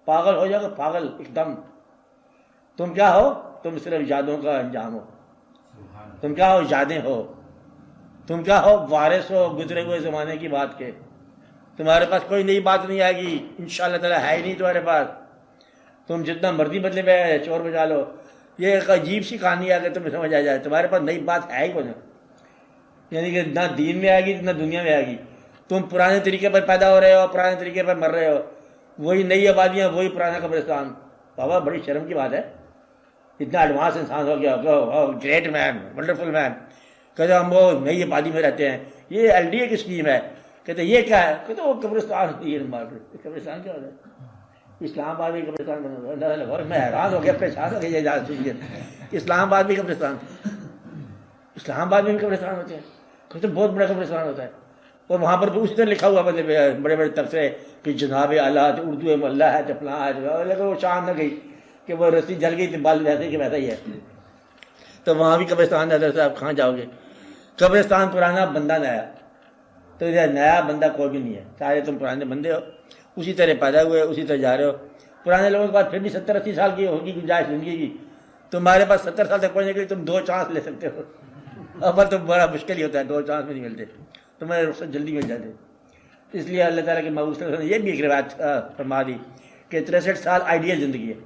پاگل ہو جاؤ گے، پاگل ایک دم. تم کیا ہو؟ تم صرف یادوں کا انجام ہو. تم کیا ہو؟ یادیں ہو. تم کیا ہو؟ وارث ہو گزرے ہوئے زمانے کی بات کے. تمہارے پاس کوئی نئی بات نہیں آئے گی انشاءاللہ تعالیٰ. ہے ہی نہیں تمہارے پاس. تم جتنا مرضی بدلے میں چور بجا لو، یہ ایک عجیب سی کہانی ہے کہ تمہیں سمجھ آ جائے تمہارے پاس نئی بات ہے ہی کون، یعنی کہ نہ دین میں آئے گی نہ دنیا میں آئے گی. تم پرانے طریقے پر پیدا ہو رہے ہو، پرانے طریقے پر مر رہے ہو، وہی نئی آبادیاں، وہی پرانا قبرستان. بابا بڑی شرم کی بات ہے، اتنا ایڈوانس انسان ہو گیا، گریٹ مین، ونڈرفل مین، کہتے ہم وہ نئی آبادی میں رہتے ہیں. یہ ایل ڈی اے کی اسکیم ہے. کہتے یہ کیا ہے؟ کہتے وہ قبرستان ہوتی ہے. قبرستان کیا ہوتا ہے؟ اسلام آباد میں قبرستان بنا ہوا ہے. میں حیران ہو گیا، پریشان ہو گیا. یہ جان سنیے، اسلام آباد بھی قبرستان، اسلام آباد میں بھی قبرستان ہوتے ہیں. کہتے بہت بڑا قبرستان ہوتا ہے، اور وہاں پر بھی اسی طرح لکھا ہوا مطلب بڑے بڑے تبصرے کہ جناب اعلیٰ اردو ملہ ہے تو فلاں ہے، لیکن وہ شان نہ گئی کہ وہ رسی جل گئی تو بال ویسے کہ ویسا ہی ہے. تو وہاں بھی قبرستان ہے. صاحب کہاں جاؤ گے؟ قبرستان پرانا، بندہ نیا. تو نیا بندہ کوئی بھی نہیں ہے، سارے تم پرانے بندے ہو، اسی طرح پیدا ہوئے، اسی طرح جا رہے ہو. پرانے لوگوں کے پاس پھر بھی 70-80 سال کی ہوگی گنجائش زندگی کی. تمہارے پاس 70 سال تک پہنچنے کے لیے تم 2 چانس لے سکتے ہو. اول تو بڑا مشکل ہی ہوتا ہے، 2 چانس میں نہیں ملتے، تمہیں رخصت جلدی مل جاتے. اس لیے اللہ تعالیٰ کے محبوب صلی اللہ علیہ وسلم نے یہ بھی ایک روایت فرما دی کہ 63 سال آئیڈیل زندگی ہے.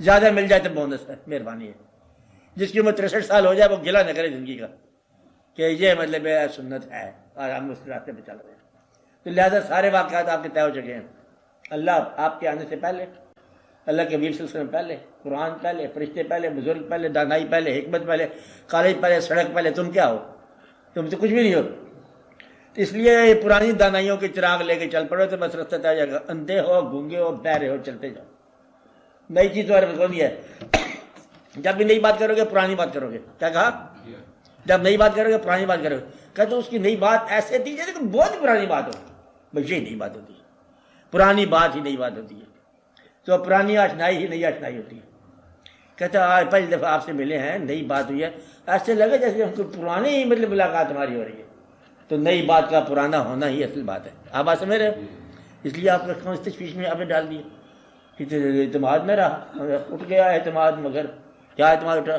زیادہ مل جائے تو بونس ہے، مہربانی ہے. جس کی عمر 63 سال ہو جائے وہ گلا نہ کرے زندگی کا کہ یہ مطلب سنت ہے اور ہم اس راستے پہ چل رہے ہیں. تو لہٰذا سارے واقعات آپ کے طے ہو چکے ہیں. اللہ آپ کے آنے سے پہلے، اللہ کے نبی صلی اللہ علیہ وسلم پہلے، قرآن پہلے، فرشتے پہلے، بزرگ پہلے، دانائی پہلے، حکمت پہلے، کالج پہلے، سڑک پہلے. تم کیا ہو؟ تم تو کچھ بھی نہیں ہو. اس لیے پرانی دانائیوں کے چراغ لے کے چل پڑو تو بس رستہ طے ہو جائے گا. اندھے ہو، گونگے ہو، بہرے ہو، چلتے جاؤ. نئی چیز تمہارے پاس نہیں ہے. جب بھی نئی بات کرو گے پرانی بات کرو گے. کیا کہا؟ جب نئی بات کرو گے پرانی بات کرو گے. کہتے اس کی نئی بات ایسے تھی جیسے کہ بہت پرانی بات ہو. بس یہ نئی بات ہوتی ہے، پرانی بات ہی نئی بات ہوتی ہے. تو پرانی آشنائی ہی نئی آشنائی ہوتی ہے. کہتے آج پہلی دفعہ آپ سے ملے ہیں، نئی بات ہوئی ہے، ایسے لگے جیسے ہم کو پرانی ہی مطلب ملاقات ہماری ہو رہی ہے. تو نئی بات کا پرانا ہونا ہی اصل بات ہے. آپ بات سمجھ رہے ہو؟ اس لیے آپ کو اس تشویش میں آپ نے ڈال دیا کہ اعتماد میں رہا، اٹھ گیا اعتماد. مگر کیا اعتماد اٹھا؟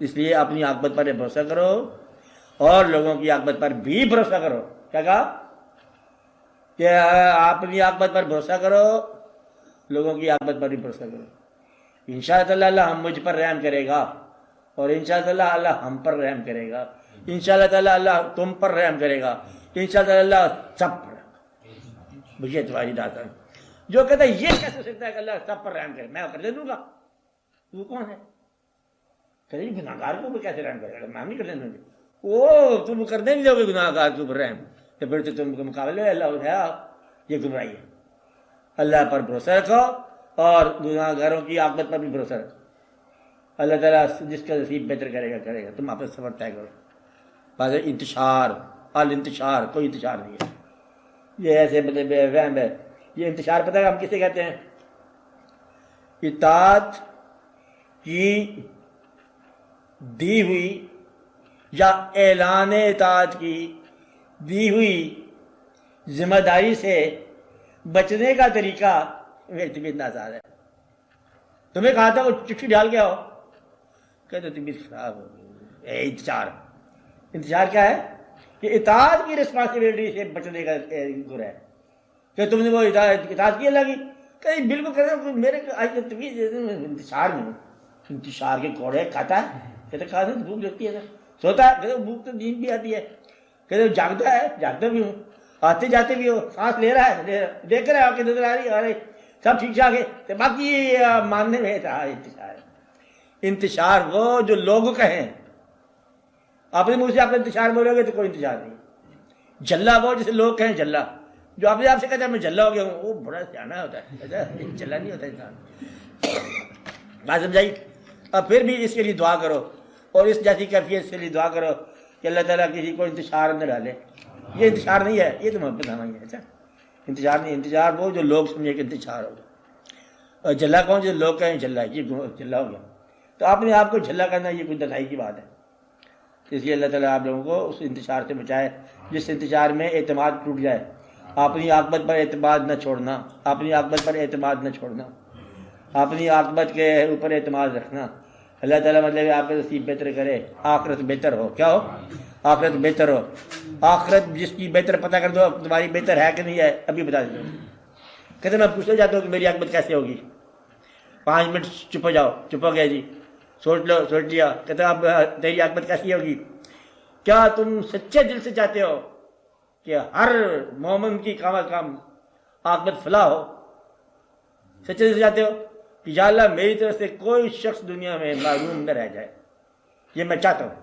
اس لیے اپنی عاقبت پر بھروسہ کرو اور لوگوں کی عاقبت پر بھی بھروسہ کرو. کیا کہا؟ کہ اپنی عاقبت پر بھروسہ کرو، لوگوں کی عاقبت پر بھی بھروسہ کرو. انشاءاللہ اللہ ہم مجھ پر رحم کرے گا، اور انشاءاللہ اللہ ہم پر رحم کرے گا. انشاءاللہ اللہ تم پر رحم کرے گا. انشاءاللہ اللہ سب پر. مجھے تمہاری دعوت ہے. جو کہتا ہے یہ کیسے ہو سکتا ہے کہ اللہ سب پر رحم کرے؟ میں کر دے دوں گا. وہ کون ہے؟ کہتے گناہ گار کو بھی کیسے رحم کرے گا؟ میں نہیں کرنے دوں گی. وہ تم کرنے نہیں دو گے گناہ گار کے اوپر رحم، تو پھر تو تم کے مقابلے میں اللہ ہے. یہ گمراہی ہے. اللہ پر بھروسہ رکھو اور گناہ گاروں کی عاقبت پر بھی بھروسہ رکھو. اللہ تعالیٰ جس کا نصیب بہتر کرے گا کرے گا. تم آپ سفر طے کرو. بات ہے انتشار، الانتشار. کوئی انتشار نہیں ہے. یہ ایسے مطلب وہم ہے. یہ انتشار پتہ ہے ہم کسے کہتے ہیں؟ اطاعت کی دی ہوئی یا اعلان اطاعت کی دی ہوئی ذمہ داری سے بچنے کا طریقہ میری طبیعت ناساز ہے. تمہیں کہا تھا وہ چٹھی ڈال کے آؤ، کہتے طبیعت خراب ہو گئی. انتشار. انتشار کیا ہے؟ کہ اطاعت کی رسپانسبلٹی سے بچنے کا گر ہے کہ تم نے وہ اطاعت کی اللہ کی. کہ بالکل کہتے میرے انتشار میں انتشار کے کوڑے کھاتا ہے. کہتے کھاتے تو بھوک لگتی ہے، سوتا ہے. کہتے بھوک تو نیند بھی آتی ہے. کہتے جاگتا ہے، جاگتا بھی ہوں، آتے جاتے بھی ہو، سانس لے رہا ہے، دیکھ رہا ہے کہ نظر آ رہی ہے سب ٹھیک ٹھاک ہے. تو باقی ماننے میں انتشار ہے. انتشار وہ جو لوگ کہیں، اپنے منہ سے آپ انتشار بولو گے تو کوئی انتشار نہیں. جلا وہ جسے لوگ کہیں جلا. جو اپنے آپ سے کہتا ہے میں جلا ہو گیا ہوں، وہ بڑا سیانا ہوتا ہے. جلا نہیں ہوتا انسان. بات سمجھائی؟ اب پھر بھی اس کے لیے دعا کرو اور اس جیسی کیفیت کے لیے دعا کرو کہ اللہ تعالیٰ کسی کو انتشار نہ ڈالے. یہ انتشار نہیں ہے، یہ تو محبت نامہ ہے. اچھا انتشار نہیں. انتشار وہ جو لوگ سمجھے کہ انتشار ہوگا. اور جلا کون؟ جو لوگ کہیں جلا، یہ جلا ہو گیا. تو اپنے آپ کو جلا کرنا یہ کوئی دنائی کی بات ہے. اس لیے اللہ تعالیٰ آپ لوگوں کو اس انتشار سے بچائے جس انتشار میں اعتماد ٹوٹ جائے. اپنی عاقبت پر اعتماد نہ چھوڑنا، اپنی عاقبت پر اعتماد نہ چھوڑنا، اپنی عاقبت کے اوپر اعتماد رکھنا. اللہ تعالیٰ مطلب آپ کا نصیب بہتر کرے، آخرت بہتر ہو. کیا ہو؟ آخرت بہتر ہو. آخرت جس کی بہتر پتہ کر دو تمہاری بہتر ہے کہ نہیں ہے ابھی بتا دو. کہتے میں پوچھنا چاہتا ہوں کہ میری عاقبت کیسے ہوگی. 5 منٹ چپ ہو جاؤ، چپ ہو گیا جی، سوچ لیا، کہتے اب تیری عاقبت کیسی ہوگی؟ کیا تم سچے دل سے چاہتے ہو کہ ہر مومن کی کام کام عاقبت فلاح ہو؟ سچے دل سے چاہتے ہو کہ یا اللہ میری طرف سے کوئی شخص دنیا میں معروم نہ رہ جائے، یہ میں چاہتا ہوں،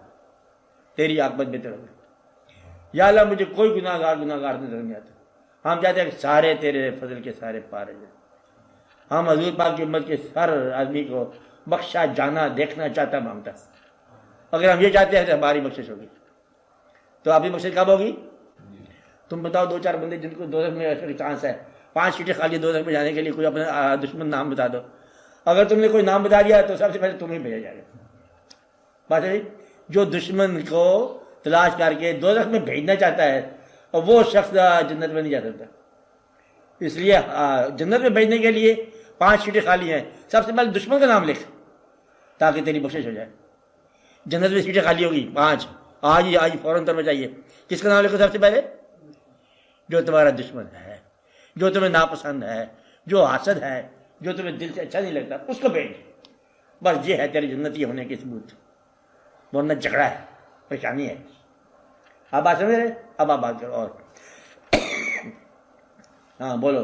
تیری عاقبت بہتر ہو؟ یا اللہ مجھے کوئی گناہ گار نظر نہیں آتا۔ ہم چاہتے ہیں کہ سارے تیرے فضل کے سارے پار جائیں۔ ہم حضور پاک کی امت کے ہر آدمی کو بخشا جانا دیکھنا چاہتا مانگتا۔ اگر ہم یہ چاہتے ہیں تو ہماری بخشش ہوگی، تو آپ کی بخشش کب ہوگی؟ تم بتاؤ 2-4 بندے جن کو دوزخ میں چانس ہے، 5 سیٹیں خالی دوزخ میں جانے کے لیے، کوئی اپنا دشمن نام بتا دو۔ اگر تم نے کوئی نام بتا دیا تو سب سے پہلے تمہیں بھیجا جائے گا۔ بات ہے، جو دشمن کو تلاش کر کے دوزخ میں بھیجنا چاہتا ہے اور وہ شخص جنت میں نہیں جا سکتا، اس لیے جنت میں بھیجنے کے لیے 5 سیٹیں خالی ہیں، سب سے پہلے دشمن کا نام لکھ تاکہ تیری بخشش ہو جائے۔ جنت میں سیٹیں خالی ہوگی 5، آج فوراً طور پہ چاہیے۔ کس کا نام لکھو سب سے پہلے؟ جو تمہارا دشمن ہے، جو تمہیں ناپسند ہے، جو حاسد ہے، جو تمہیں دل سے اچھا نہیں لگتا، اس کو بھیج۔ بس یہ ہے تیرے جنتی ہونے کے ثبوت، ورنہ جھگڑا ہے، پریشانی ہے۔ اب بات سمجھ رہے؟ اب آپ بات کرو اور ہاں بولو۔